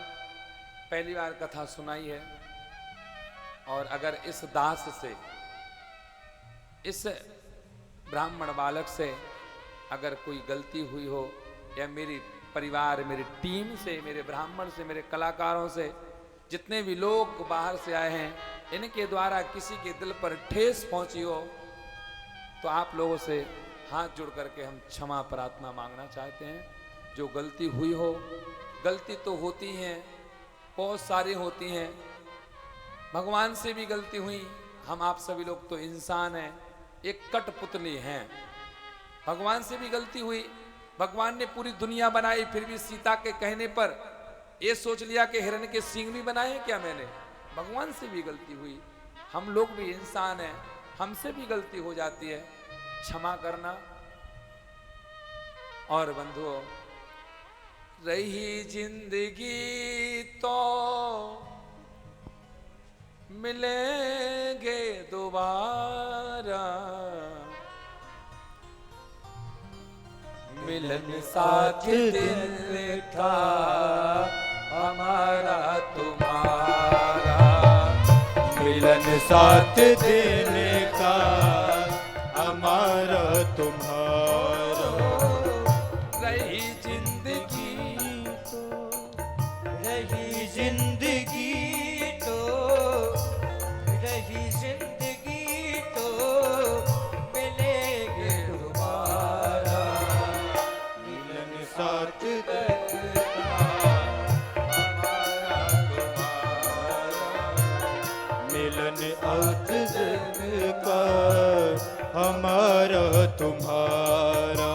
पहली बार कथा सुनाई है और अगर इस दास से, इस ब्राह्मण बालक से अगर कोई गलती हुई हो या मेरी परिवार, मेरी टीम से, मेरे ब्राह्मण से, मेरे कलाकारों से, जितने भी लोग बाहर से आए हैं, इनके द्वारा किसी के दिल पर ठेस पहुंची हो तो आप लोगों से हाथ जोड़ करके हम क्षमा प्रार्थना मांगना चाहते हैं। जो गलती हुई हो, गलती तो होती हैं, बहुत सारी होती हैं, भगवान से भी गलती हुई। हम आप सभी लोग तो इंसान हैं, एक कठपुतली हैं। भगवान से भी गलती हुई। भगवान ने पूरी दुनिया बनाई, फिर भी सीता के कहने पर ये सोच लिया कि हिरण के सींग भी बनाए क्या मैंने। भगवान से भी गलती हुई। हम लोग भी इंसान हैं, हमसे भी गलती हो जाती है, क्षमा करना। और बंधुओं, रही जिंदगी तो मिलेंगे दोबारा, मिलन साथ दिल था हमारा तुम्हारा, मिलन साथ देने का हमारा तुम्हारा। रही जिंदगी तो, रही जिंदगी तो, रही जिंदगी तो मिलेंगे दोबारा, मिलन साथ मिलन अर्थ जग का हमारा तुम्हारा।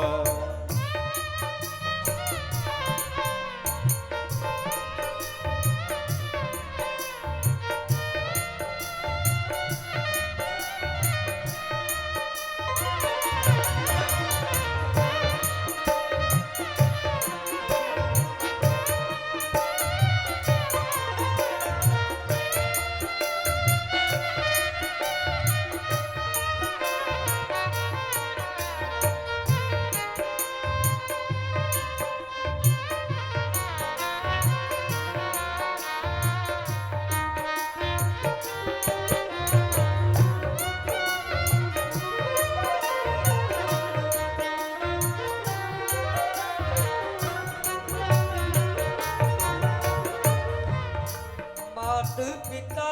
मात पिता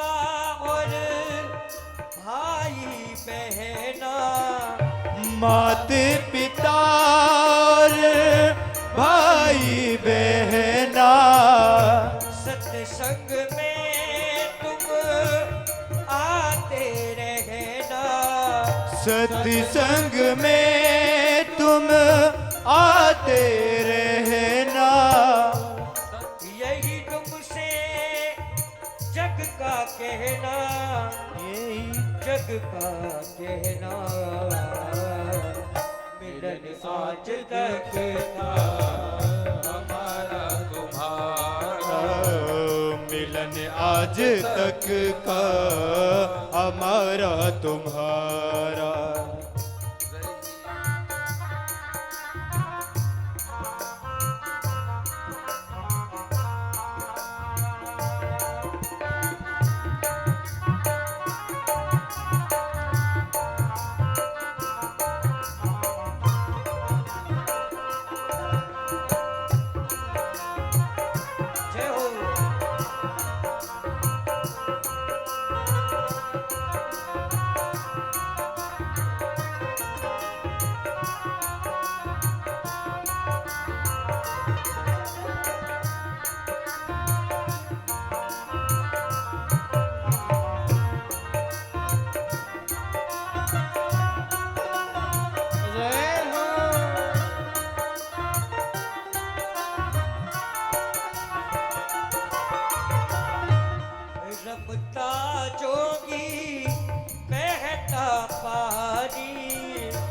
और भाई बहना, मात पिता और भाई बहना, सत्संग में तुम आते रहना, सत्संग में तुम आते रहना। यही तुमसे जग का कहना, यही जग का कहना, मिलन आज तक था हमारा तुम्हारा, मिलन आज तक का हमारा तुम्हारा।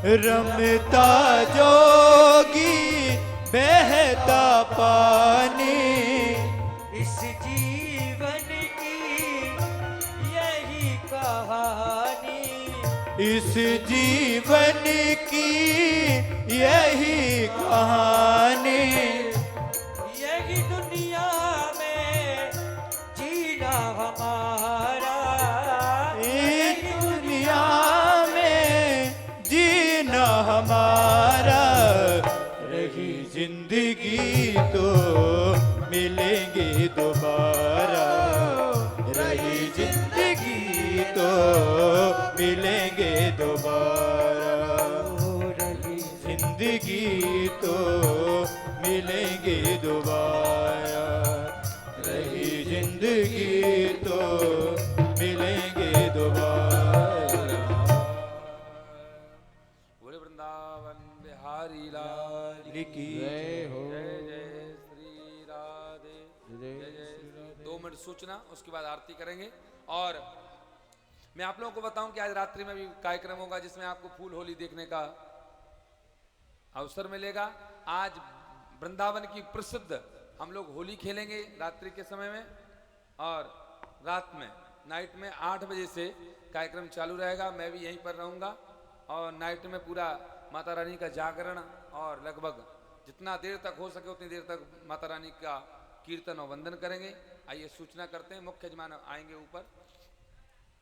रमता जोगी बहता पानी, इस जीवन की यही कहानी, इस जीवन की यही कहानी, यही दुनिया में जीना हमारा, एक दुनिया में जीना हमारा, रही जिंदगी तो मिलेंगे दोबारा, रही जिंदगी तो मिलेंगे दोबारा, रही जिंदगी तो मिलेंगे दोबारा, रही जिंदगी तो मिलेंगे दोबारा। बोले वृंदावन बिहारी लाल की जय हो, जय जय श्री राधे, जय जय। 2 मिनट सूचना, उसके बाद आरती करेंगे। और मैं आप लोगों को बताऊं कि आज रात्रि में भी कार्यक्रम होगा जिसमें आपको फूल होली देखने का अवसर मिलेगा। आज वृंदावन की प्रसिद्ध हम लोग होली खेलेंगे रात्रि के समय में, और रात में नाइट में 8 बजे से कार्यक्रम चालू रहेगा। मैं भी यहीं पर रहूंगा और नाइट में पूरा माता रानी का जागरण, और लगभग जितना देर तक हो सके उतनी देर तक माता रानी का कीर्तन और वंदन करेंगे। आइए सूचना करते हैं, मुख्य यजमान आएंगे ऊपर।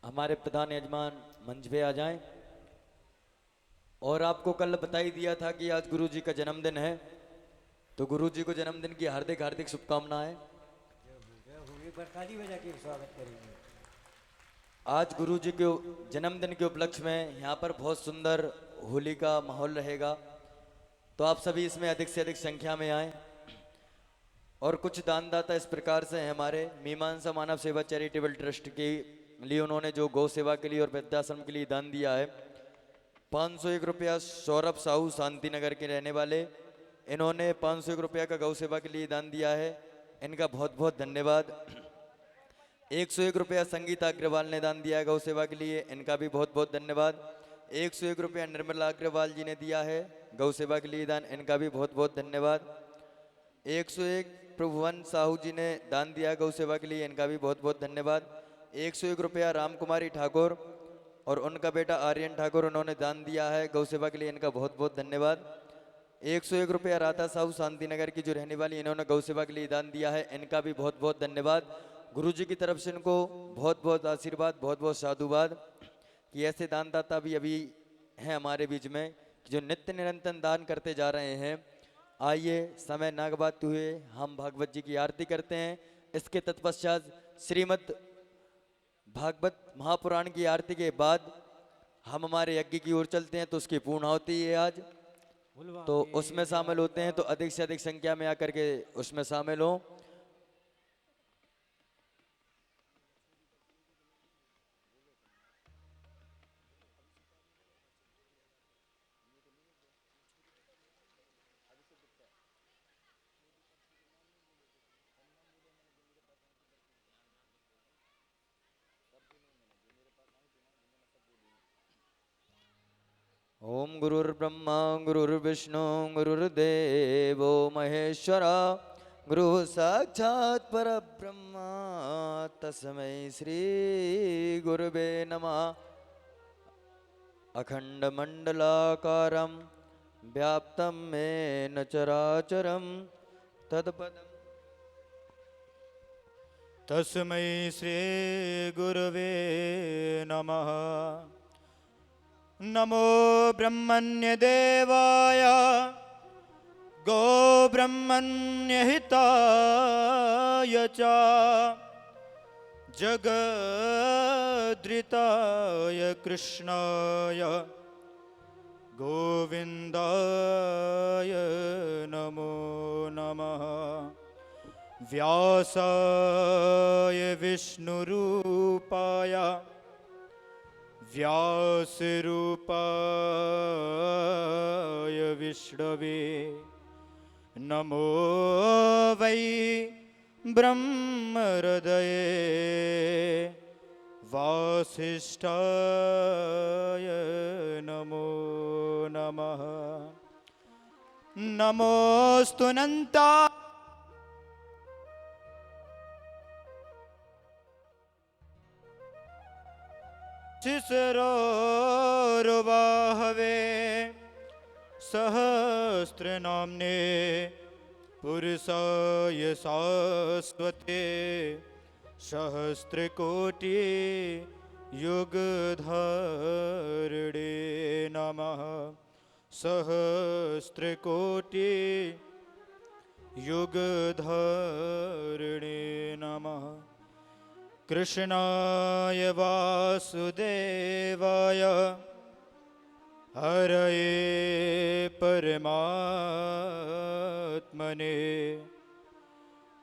हमारे प्रधान यजमान मंच पे आ जाएं। और आपको कल बता ही दिया था कि आज गुरुजी का जन्मदिन है, तो गुरुजी को जन्मदिन की हार्दिक हार्दिक शुभकामनाएं। बरसाती बजा के स्वागत करेंगे। आज गुरुजी के जन्मदिन के उपलक्ष्य में यहाँ पर बहुत सुंदर होली का माहौल रहेगा, तो आप सभी इसमें अधिक से अधिक संख्या में आएं। और कुछ दानदाता इस प्रकार से हैं हमारे मीमांसा मानव सेवा चैरिटेबल ट्रस्ट के लिए, उन्होंने जो गौ सेवा के लिए और वृद्धाश्रम के लिए दान दिया है 501 रुपया। सौरभ साहू शांति नगर के रहने वाले, इन्होंने 501 रुपया का गौ सेवा के लिए दान दिया है, इनका बहुत बहुत धन्यवाद। 101 रुपया संगीता अग्रवाल ने दान दिया है गौ सेवा के लिए, इनका भी बहुत बहुत धन्यवाद। 101 रुपया निर्मला अग्रवाल जी ने दिया है गौ सेवा के लिए दान, इनका भी बहुत बहुत धन्यवाद। 101 प्रभुवन साहू जी ने दान दिया गौ सेवा के लिए, इनका भी बहुत बहुत धन्यवाद। 101 रुपया राम कुमारी ठाकुर और उनका बेटा आर्यन ठाकुर, उन्होंने दान दिया है गौ सेवा के लिए, इनका बहुत बहुत धन्यवाद। 101 रुपया राधा साहू शांति नगर की जो रहने वाली, इन्होंने गौ सेवा के लिए दान दिया है, इनका भी बहुत बहुत धन्यवाद। गुरुजी की तरफ से इनको बहुत बहुत आशीर्वाद, बहुत बहुत साधुवाद कि ऐसे दानदाता भी अभी हैं हमारे बीच में जो नित्य निरंतर दान करते जा रहे हैं। आइए समय नागबात हुए हम भागवत जी की आरती करते हैं। इसके तत्पश्चात श्रीमद् भागवत महापुराण की आरती के बाद हम हमारे यज्ञ की ओर चलते हैं, तो उसकी पूर्णाहुति है आज, तो उसमें शामिल होते हैं। तो अधिक से अधिक संख्या में आकर के उसमें शामिल हों। ओम गुरुर्ब्रह्मा गुरुर्विष्णु गुरुर्देवो महेश्वरा, गुरु साक्षात् परब्रह्मा तस्मै श्री गुरुवे नमः। अखंड मंडलाकारं व्याप्तं येन चराचरं तत्पदम् तस्मै श्री गुरवे नमः। नमो ब्रह्मण्य देवाय गो ब्रह्मण्य हिताय च जगद्रिताय कृष्णाय गोविन्दाय नमो नमः। व्यासाय विष्णुरूपाय व्यासरूपाय विष्णवे नमो वै ब्रह्महृदये वासिष्ठाय नमो नमः। नमोस्तुनन्ता शिशरोरुबाहवे सहस्रनाम्ने पुरुषाय शाश्वते सहस्रकोटि युगधारिणे नमः। सहस्रकोटि युगधारिणे नमः। कृष्णाय वासुदेवाय हरये परमात्मने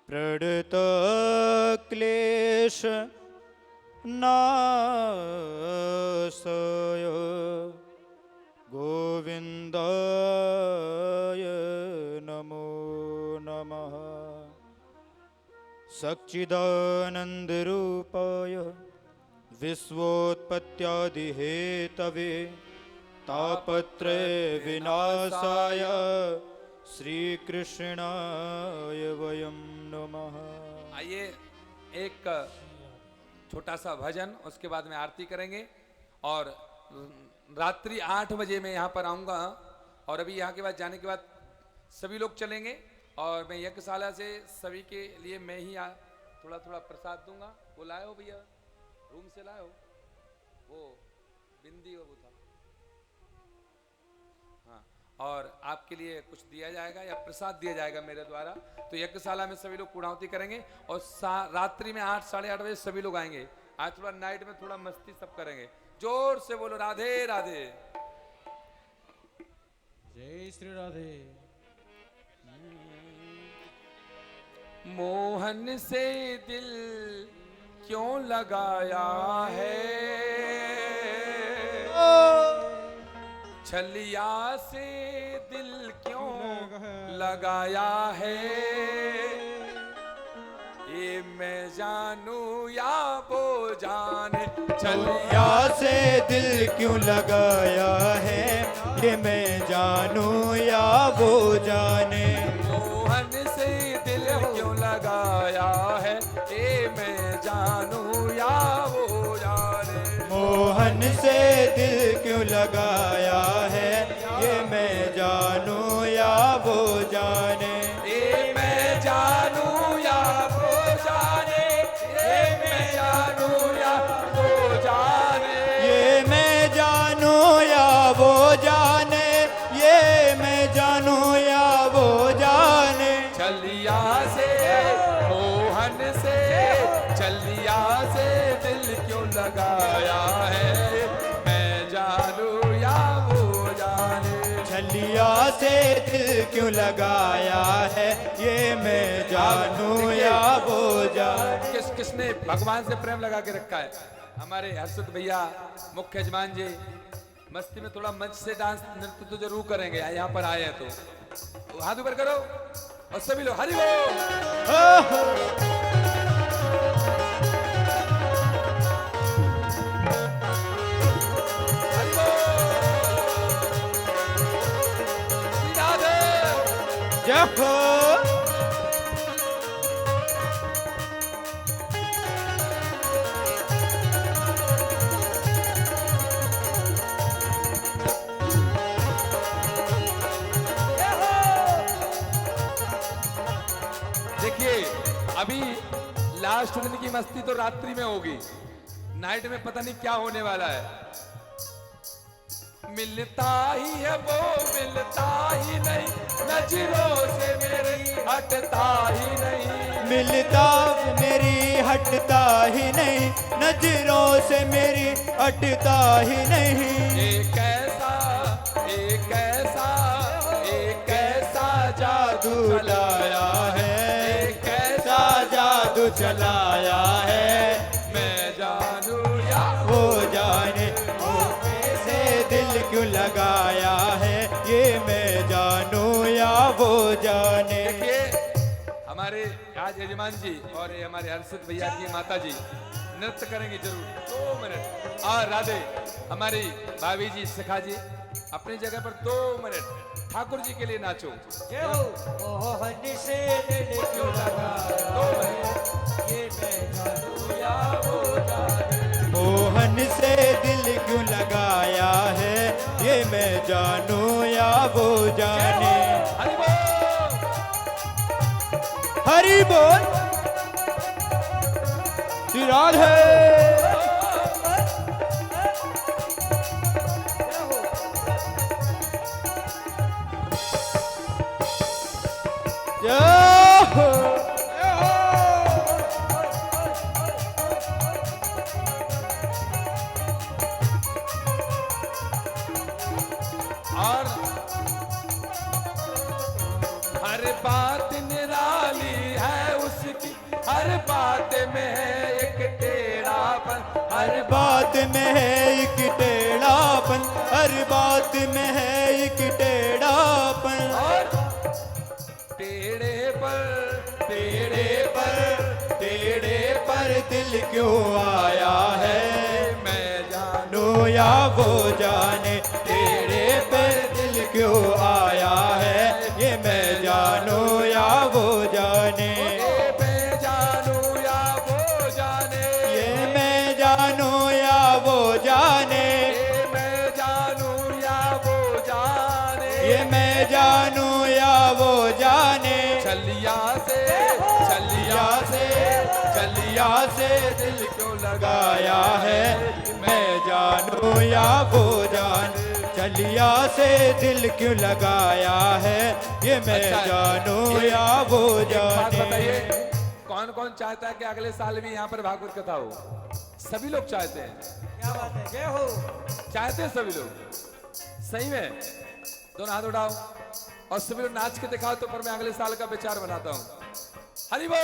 प्रणतक्लेश नाशाय गोविन्दाय नमो नमः। सच्चिदानन्दरूपाय विश्वोत्पत्त्यादिहेतवे तापत्रय विनाशाय श्रीकृष्णाय वयं नमः। आइए एक छोटा सा भजन, उसके बाद में आरती करेंगे और रात्रि 8 बजे मैं यहाँ पर आऊँगा और अभी यहाँ के बाद जाने के बाद सभी लोग चलेंगे और मैं यज्ञशाला से सभी के लिए मैं ही थोड़ा थोड़ा प्रसाद दूंगा। वो लाए हो भैया, रूम से लाए हो वो बिंदी और वो था, हाँ, और आपके लिए कुछ दिया जाएगा या प्रसाद दिया जाएगा मेरे द्वारा। तो यज्ञशाला में सभी लोग पूर्णाहुति करेंगे और रात्रि में 8 साढ़े 8 बजे सभी लोग आएंगे। आज थोड़ा नाइट में थोड़ा मस्ती सब करेंगे। जोर से बोलो राधे राधे। जय श्री राधे। मोहन से दिल क्यों लगाया है, छलिया से दिल क्यों लगाया है, ये मैं जानू या वो जाने। छलिया से दिल क्यों लगाया है, ये मैं जानूं या वो जाने। मोहन से दिल क्यों लगाया है, ये मैं जानूं या वो जाने। मोहन से दिल क्यों लगाया है, ये मैं जानूं या वो जाने। ये मैं जानूं या वो जाने, ये मैं जानूं या वो जाने। ये मैं जानूं या वो जाने, ये मैं जानूं या वो जाने। छलिया से मोहन से, छलिया से दिल क्यों लगाया है, मैं जानूं या वो जाने। छलिया से दिल क्यों लगाया है, ये मैं जानूं या वो जाने। किसने भगवान से प्रेम लगा के रखा है? हमारे हर्षित भैया मुख्य यजमान जी मस्ती में थोड़ा मंच से डांस नृत्य तो जरूर करेंगे, यहाँ पर आए हैं तो हाथ ऊपर करो और सभी लोग हरि बोल। हरि बोल। श्री राधे। जय हो। देखिए अभी लास्ट दिन की मस्ती तो रात्रि में होगी, नाइट में पता नहीं क्या होने वाला है। मिलता ही है वो मिलता ही नहीं, नजरों से मेरी हटता ही नहीं। मिलता मेरी हटता ही नहीं, नजरों से मेरी हटता ही नहीं। एक ऐसा एक ऐसा एक ऐसा जादू चलाया है, एक ऐसा जादू चलाया है, मैं जानूं या वो जाने। मुझे से दिल क्यों लगाया है, ये मैं जानूं या वो जाने। देखिए हमारे आज यजमान जी और ये हमारे हर्षित भैया की माता जी नृत्य करेंगे जरूर 2 मिनट। और राधे हमारी भाभी जी सखा जी अपनी जगह पर 2 मिनट ठाकुर जी के लिए नाचो। जय हो। मोहन से दिल क्यों लगाया, 2 मिनट। ये मैं जानू या वो जाने। मोहन से दिल क्यों लगाया है, ये मैं जानूं या वो जाने। हरि बोल। हरि बोल। श्री राधे। जय हो। और हर बात निराली है उसकी, हर बात में है एक टेढ़ापन, हर बात में है एक टेढ़ापन, हर बात में है एक टेढ़ापन। और टेढ़े पर टेढ़े पर दिल क्यों आया है, मैं जानू नो या वो जाने। टेढ़े पर दिल क्यों आया है, ये मैं जानूं या वो जाने। ये मैं जानू या वो जाने, ये मैं जानूं या वो जाने। ये मैं जानू या वो जाने, ये मैं जानूं या वो जाने। छलिया से चलिया से दिल क्यों लगाया है, मैं जानूं या वो जाने। चलिया से दिल क्यों लगाया है, ये मैं अच्छा, जानूं या वो एक बात जाने। बताइए, कौन कौन चाहता है कि अगले साल भी यहाँ पर भागवत कथा हो? सभी लोग चाहते हैं, क्या बात है। जय हो। चाहते हैं सभी लोग। सही में दोनों हाथ उठाओ और सभी लोग नाच के दिखाओ, तो फिर मैं अगले साल का विचार बनाता हूँ। हरि बोल।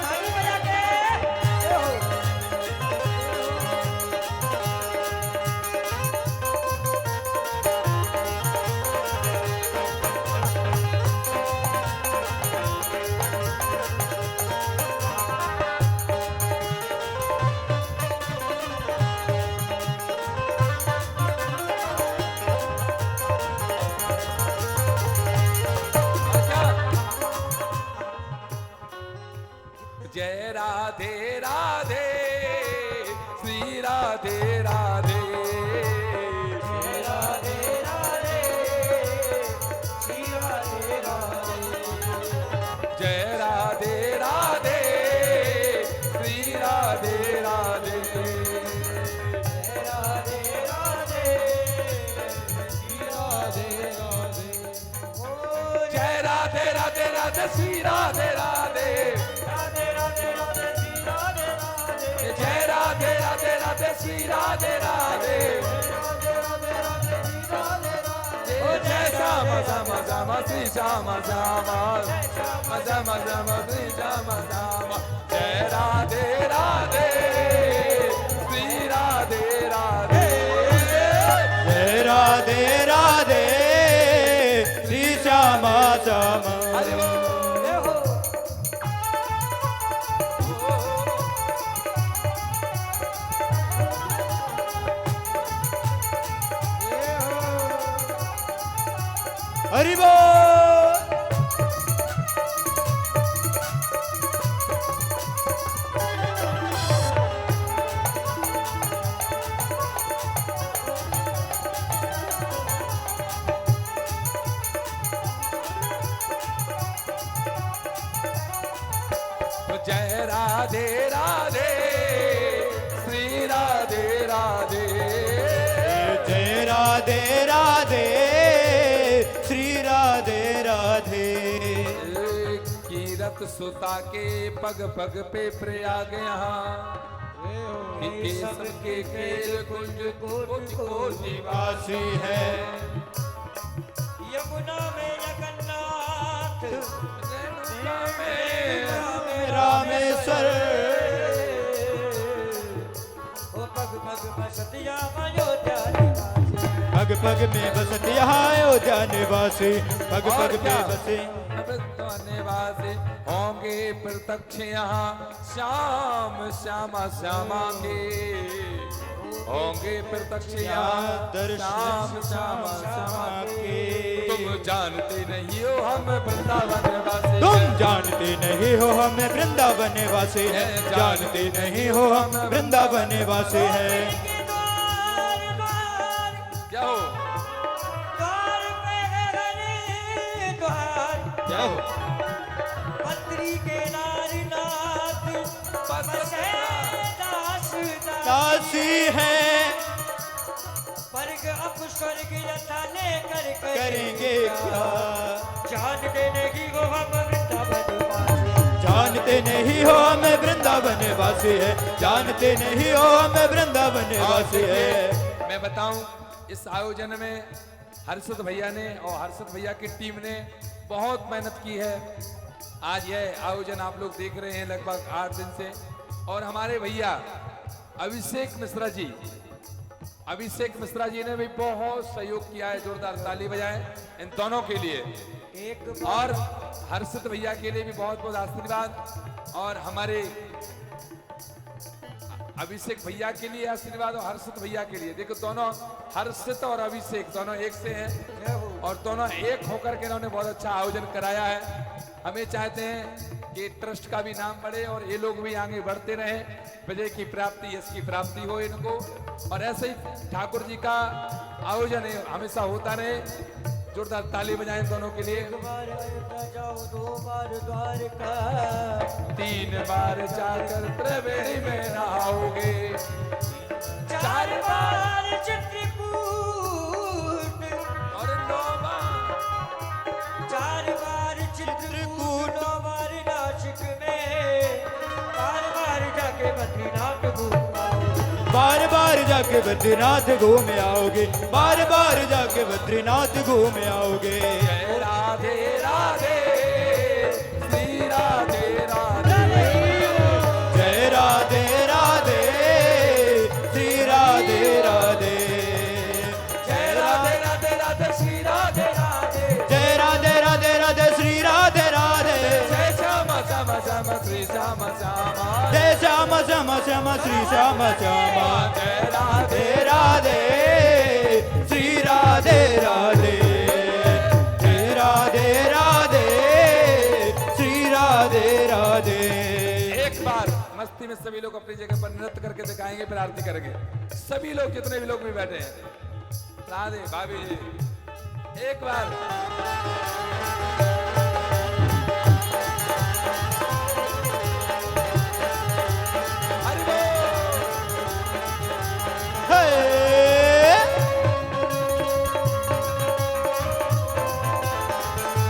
ताली बजा के। जय हो। और क्या? जय राधे राधे, श्री राधे राधे, जय राधे राधे, श्री राधे राधे। जय राधे राधे, श्री राधे राधे, जय राधे राधे, श्री राधे राधे। ओ जय राधे राधे राधे, श्री राधे राधे, राधे राधे राधे, श्री राधे राधे। जय राधे राधे राधे, श्री राधे राधे, राधे राधे राधे, श्री राधे राधे। ओ जय श्याम श्याम श्याम श्री श्याम श्याम, श्याम श्याम श्री श्याम श्याम। जय राधे राधे, श्री राधे राधे। जय राधे राधे, श्री श्यामा श्यामा। हरि बोल। जय हो। हरि बोल। जय राधे राधे, श्री राधे राधे, जय राधे राधे, श्री राधे राधे। कीरत सुता के पग पग पे प्रयाग यहाँ, केसर के खेल कुंज को निवासी है। यमुना में जगन्नाथ, रामेश्वर। ओ पग पग में सतिया अयोध्या निवासी। पग पग में बसत यहाँ अयोध्या निवासी, पग और पग क्या? में बसे निवासी होंगे प्रत्यक्ष यहाँ श्याम श्यामा श्यामा के, होंगे प्रत्यक्ष यहाँ श्याम श्यामा श्यामा के। तुम जानते नहीं हो हम वृंदावन वासी तुम हैं। जानते नहीं हो हम वृंदावन वासी हैं, जानते नहीं हो हम वृंदावन वासी हैं। द्वार द्वार क्या हो द्वार पे हरे द्वार, क्या हो पत्री के नारनाथ बसे दास दास। दासी है स्वर्ग अब स्वर्ग यथा लेकर करेंगे क्या, जानते नहीं हो हम वृंदावन वासी, जानते नहीं हो हम वृंदावन वासी है, जानते नहीं हो हम वृंदावन और वासी है। देखिए, मैं बताऊं इस आयोजन में हर्षित भैया ने और हर्षित भैया की टीम ने बहुत मेहनत की है। आज यह आयोजन आप लोग देख रहे हैं लगभग 8 दिन से, और हमारे भैया अभिषेक मिश्रा जी ने भी बहुत सहयोग किया है। जोरदार ताली बजाएं इन दोनों के लिए, एक और हर्षित भैया के लिए भी बहुत बहुत आशीर्वाद, और हमारे अभिषेक भैया के लिए आशीर्वाद और हर्षित भैया के लिए। देखो दोनों हर्षित और अभिषेक दोनों एक से हैं, और दोनों एक होकर के इन्होंने बहुत अच्छा आयोजन कराया है। हमें चाहते हैं कि ट्रस्ट का भी नाम बढ़े और ये लोग भी आगे बढ़ते रहें, विजय की प्राप्ति यश की प्राप्ति हो इनको, और ऐसे ही ठाकुर जी का आयोजन हमेशा होता रहे। जोरदार ताली बजाएं दोनों के लिए। बार अयोध्या जाओ, 2 बार द्वारका, 3 बार जाकर त्रिवेणी में नहाओगे, 4 बार चित्रकूट, और 9 बार 4 बार चित्रकूट, 9 बार नासिक में, बार बार जाके बद्रीनाथ घूमाओ, बार बार जाके बद्रीनाथ घूम आओगे, बार बार जाके बद्रीनाथ घूम आओगे। जय राधे राधे श्री राधे राधे, जय राधे राधे श्री राधे राधे, जय राधे राधे राधे श्री राधे राधे, जय राधे राधे राधे श्री राधे राधे, जय श्यामा श्यामा श्यामा श्री श्यामा श्यामा, जय श्याम श्याम श्याम श्री श्याम श्यामा, जय राधे राधे राधे श्री राधे राधे, जय राधे राधे श्री राधे राधे। एक बार मस्ती में सभी लोग अपनी जगह पर नृत्य करके दिखाएंगे, फिर आरती करेंगे। सभी लोग जितने भी लोग भी बैठे हैं, राधे भाभी जी एक बार हरि बोल। हे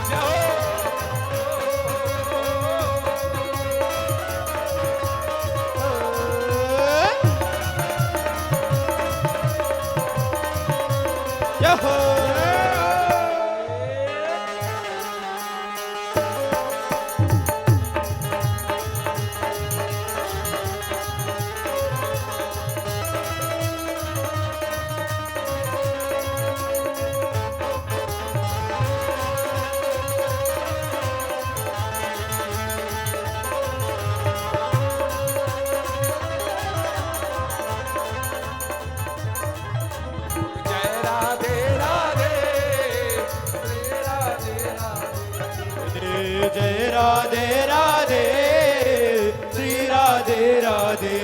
जय हो। यहो जय राधे राधे श्री राधे राधे, जय राधे राधे श्री राधे राधे,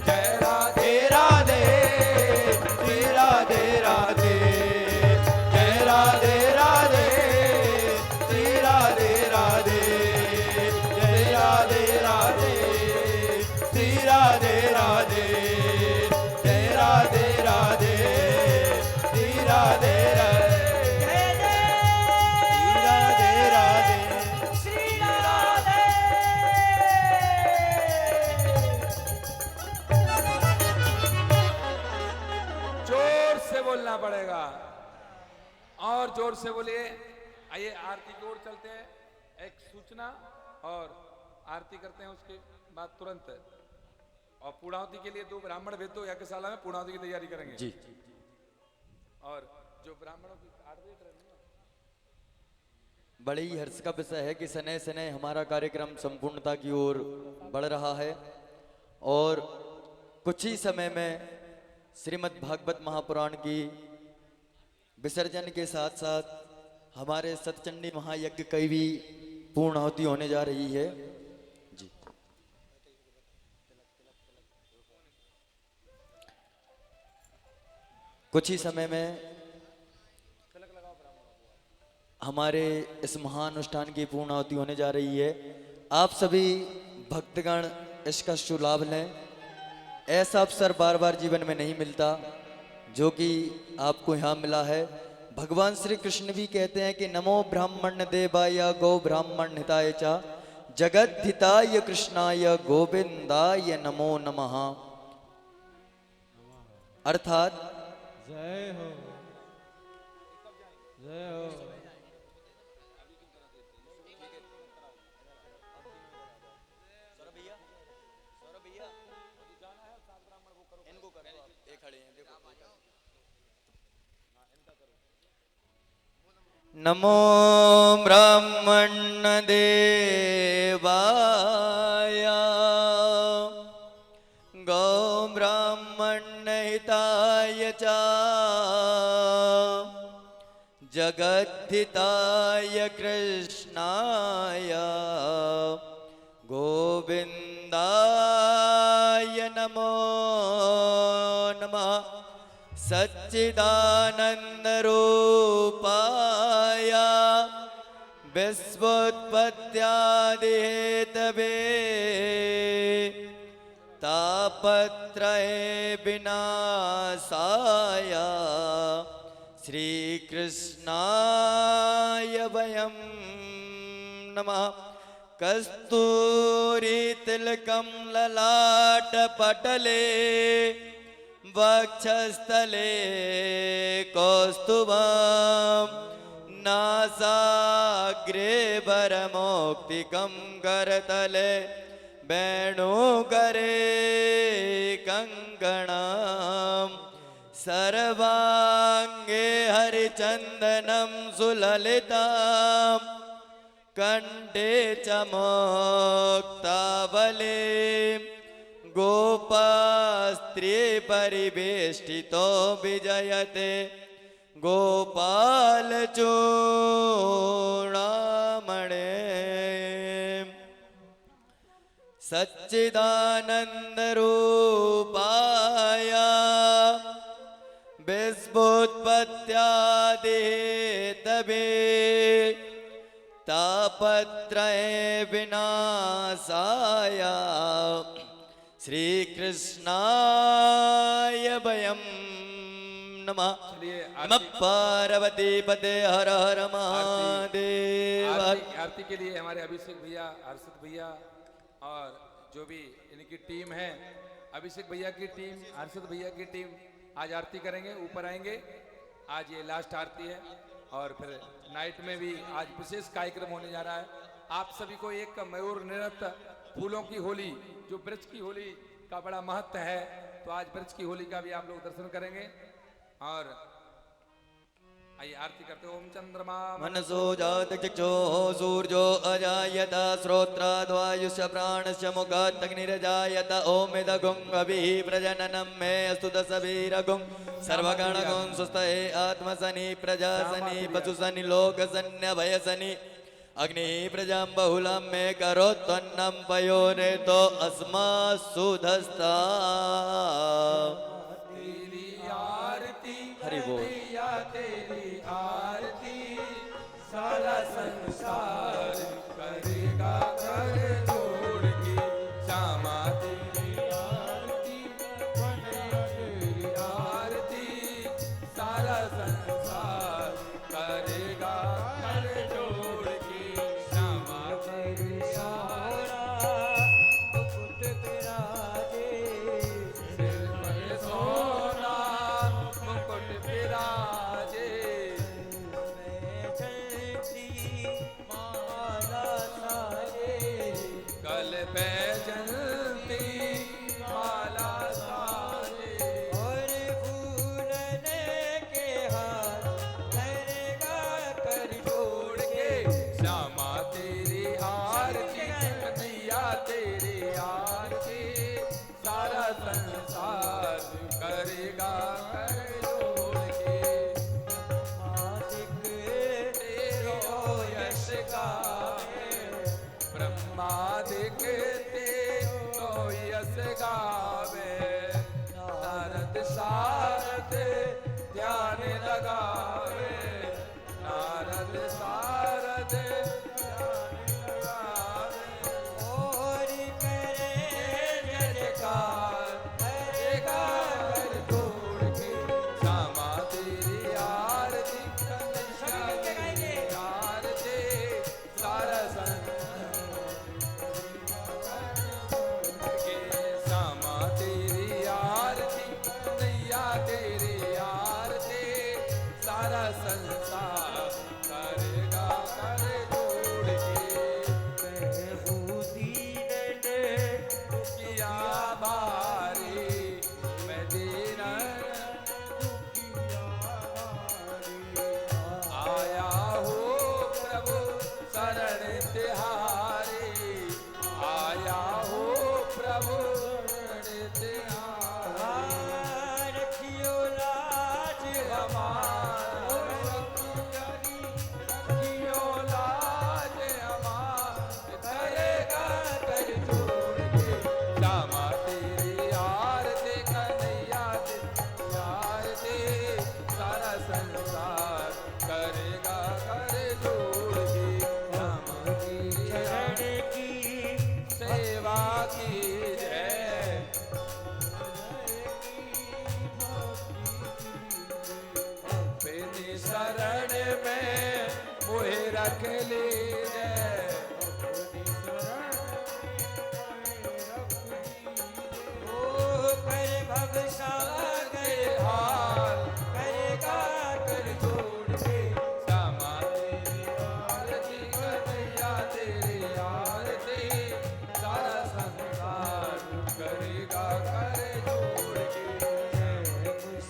जय राधे राधे श्री राधे राधे, जय राधे राधे श्री राधे राधे, जय राधे राधे श्री राधे राधे, जय राधे राधे श्री राधे राधे, राधे राधे। श्री राधे। जोर से बोलना पड़ेगा, और जोर से बोलिए। आइए आरती की ओर चलते हैं। एक सूचना और आरती करते हैं, उसके बाद तुरंत और पूर्णाहुति के लिए 2 ब्राह्मण भेज दो, यज्ञशाला में पूर्णाहुति की तैयारी करेंगे जी। और जो ब्राह्मणों की आरती कर रही है, बड़े ही हर्ष का विषय है कि सने सने हमारा कार्यक्रम संपूर्णता की ओर बढ़ रहा है और कुछ ही समय में श्रीमद् भागवत महापुराण की विसर्जन के साथ साथ हमारे सतचंडी महायज्ञ की भी पूर्णाहुति होने जा रही है जी। कुछ ही समय में हमारे इस महानुष्ठान की पूर्णाहुति होने जा रही है। आप सभी भक्तगण इसका शुभ लें। ऐसा अवसर बार बार जीवन में नहीं मिलता जो कि आपको यहाँ मिला है। भगवान श्री कृष्ण भी कहते हैं कि नमो ब्राह्मण देवाय गौ ब्राह्मण हिताय च जगत हिताय कृष्णाय गोविंदाय नमो नमः। अर्थात जय हो, जय हो। नमो ब्राह्मण देवाय गौ ब्राह्मण हिताय च जगद्धिताय कृष्णाय गोविंदाय नमो नमः। सच्चिदानंद रूपाय विश्वोत्पत्त्यादिहेतवे तापत्रये विनाशाय श्री कृष्णाय वयं नमः। कस्तूरी तिलकं ललाटपटले वक्षस्थले कौस्तुभं नासाग्रे वरमौक्तिकं करतले वेणुकरे कङ्कणं सर्वाङ्गे हरिचन्दनं सुललितं कण्ठे च मुक्तावलीं गोपास्त्रे परिवेष्टितो विजयते गोपालचूडामणे। सच्चिदानन्दरूपाय विश्वोत्पत्त्यादिहेतवे तापत्रये विनाशाय श्री कृष्णाय वयं नमः। चलिए नमः पार्वती पते हर हर महादेव। आरती के लिए हमारे अभिषेक भैया, हर्षित भैया और जो भी इनकी टीम है, अभिषेक भैया की टीम, हर्षित भैया की टीम आज आरती करेंगे, ऊपर आएंगे। आज ये लास्ट आरती है और फिर नाइट में भी आज विशेष कार्यक्रम होने जा रहा है। आप सभी को एक मयूर नृत्य फूलों की होली, जो वृक्ष की होली का बड़ा महत्व है, तो आज वृक्ष की होली का भी आप लोग दर्शन करेंगे। और आइए आरती करते हैं। ओम चंद्रमा मनसो जात चक्षो सूर्यो अजायत श्रोत्राद्वायुष प्राणस्य मुखात् अग्निरजायत ओम इदगुं अभिः प्रजननं मे अस्तु दशभिरगुं सर्वगणगुं सुस्थये आत्मसनि प्रजासनि पशुसनि लोकसन्यभयसनि अग्नि प्रजां बहुलां मे करोत्तन्नं पयोरेतो अस्मासु धस्ता। तेरी आरती हरि बोल। मैया तेरी आरती सारा संसार करेगा कर जोड़ के। श्यामा तेरी आरती मैया तेरी आरती सारा संसार करेगा कर जोड़ के। श्यामा तेरी मुकुट विराजे सिर पर सोना मुकुट विराजे। मैं चलती माला साजे गल पे जलती माला साजे। और फूलने के रख लीजिए। ओ कर भव सागर हाल करेगा कर जोड़ के। श्यामा तेरी आरती कन्हैया तेरी आरती, सारा संसार करेगा कर जोड़ के।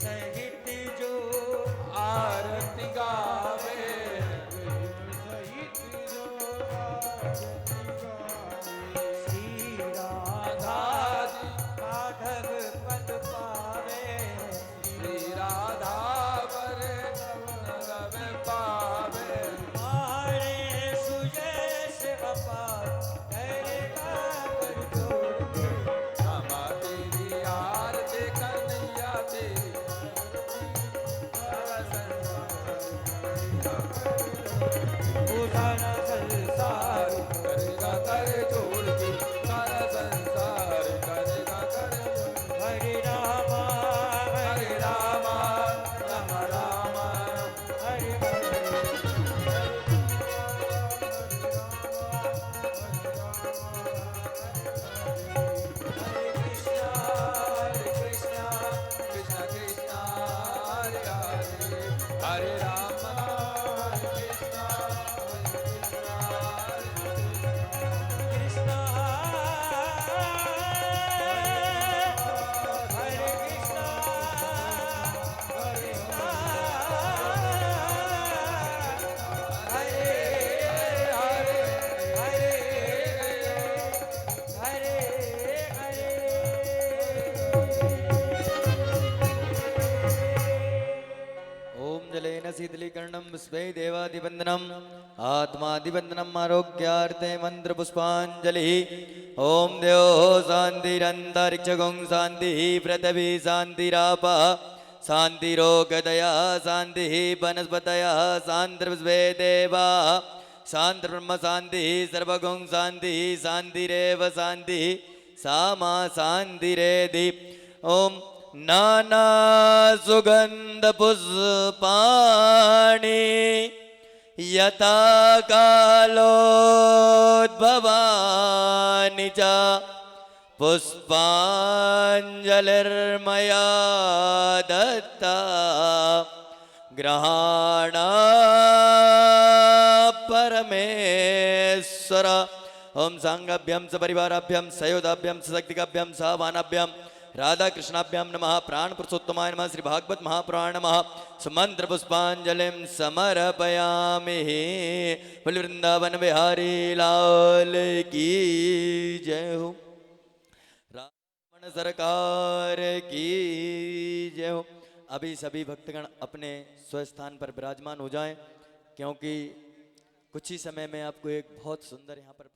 सहित जो आरती गावे श्री राधा जी, माधव पद पावे। श्री राधा वर नव पावे। मारे सुयश अपार करेगा कर जोड़ के। श्यामा तेरी आरती कन्हैया तेरी सारा वो सारा संसार करेगा कर जोड़ के, सारा संसार करेगा कर जोड़ के। हरे रामा हरे रामा राम राम हरे हरे। हरे कृष्णा कृष्ण कृष्ण हरे हरे, हरे राम हरे कृष्ण कृष्णा हरे कृष्णा कृष्णा हरे हरे हरे हरे ओम जलेन शीतलीकरणं स्वे देवादिवंदनम् आत्मादिवंदनम् आरोग्यार्थे मंत्र पुष्पांजलि। ओम देव शांतिरंतरिक्षगुं शांति पृथ्वी शांतिरापः शांतिरोगदया शांति वनस्पतयः शांतिर्विश्वे देवाः शांतिर्ब्रह्म शांति सर्वगुं शांति शांतिरेव शांति सा मा शांतिरेधि। ओम नाना सुगंध पुष्पाणि यथा कालोद्भवानि च पुष्पाञ्जलिर्मया दत्ता ग्रहाण परमेश्वर। ओम सांगाभ्यम सपरिवाराभ्यम सयोधाभ्यम सशक्तिकाभ्यम सवानाभ्यम राधा कृष्णाभ्याम नमः। प्राण पुरुषोत्तमाय नमः। श्री भागवत महापुराण नमः। सुमंत्र पुष्पांजलिं समर्पयामि। बोल वृंदावन बिहारी लाल की जय हो। रावण सरकार की जय हो। अभी सभी भक्तगण अपने स्वस्थान पर विराजमान हो जाएं, क्योंकि कुछ ही समय में आपको एक बहुत सुंदर यहाँ पर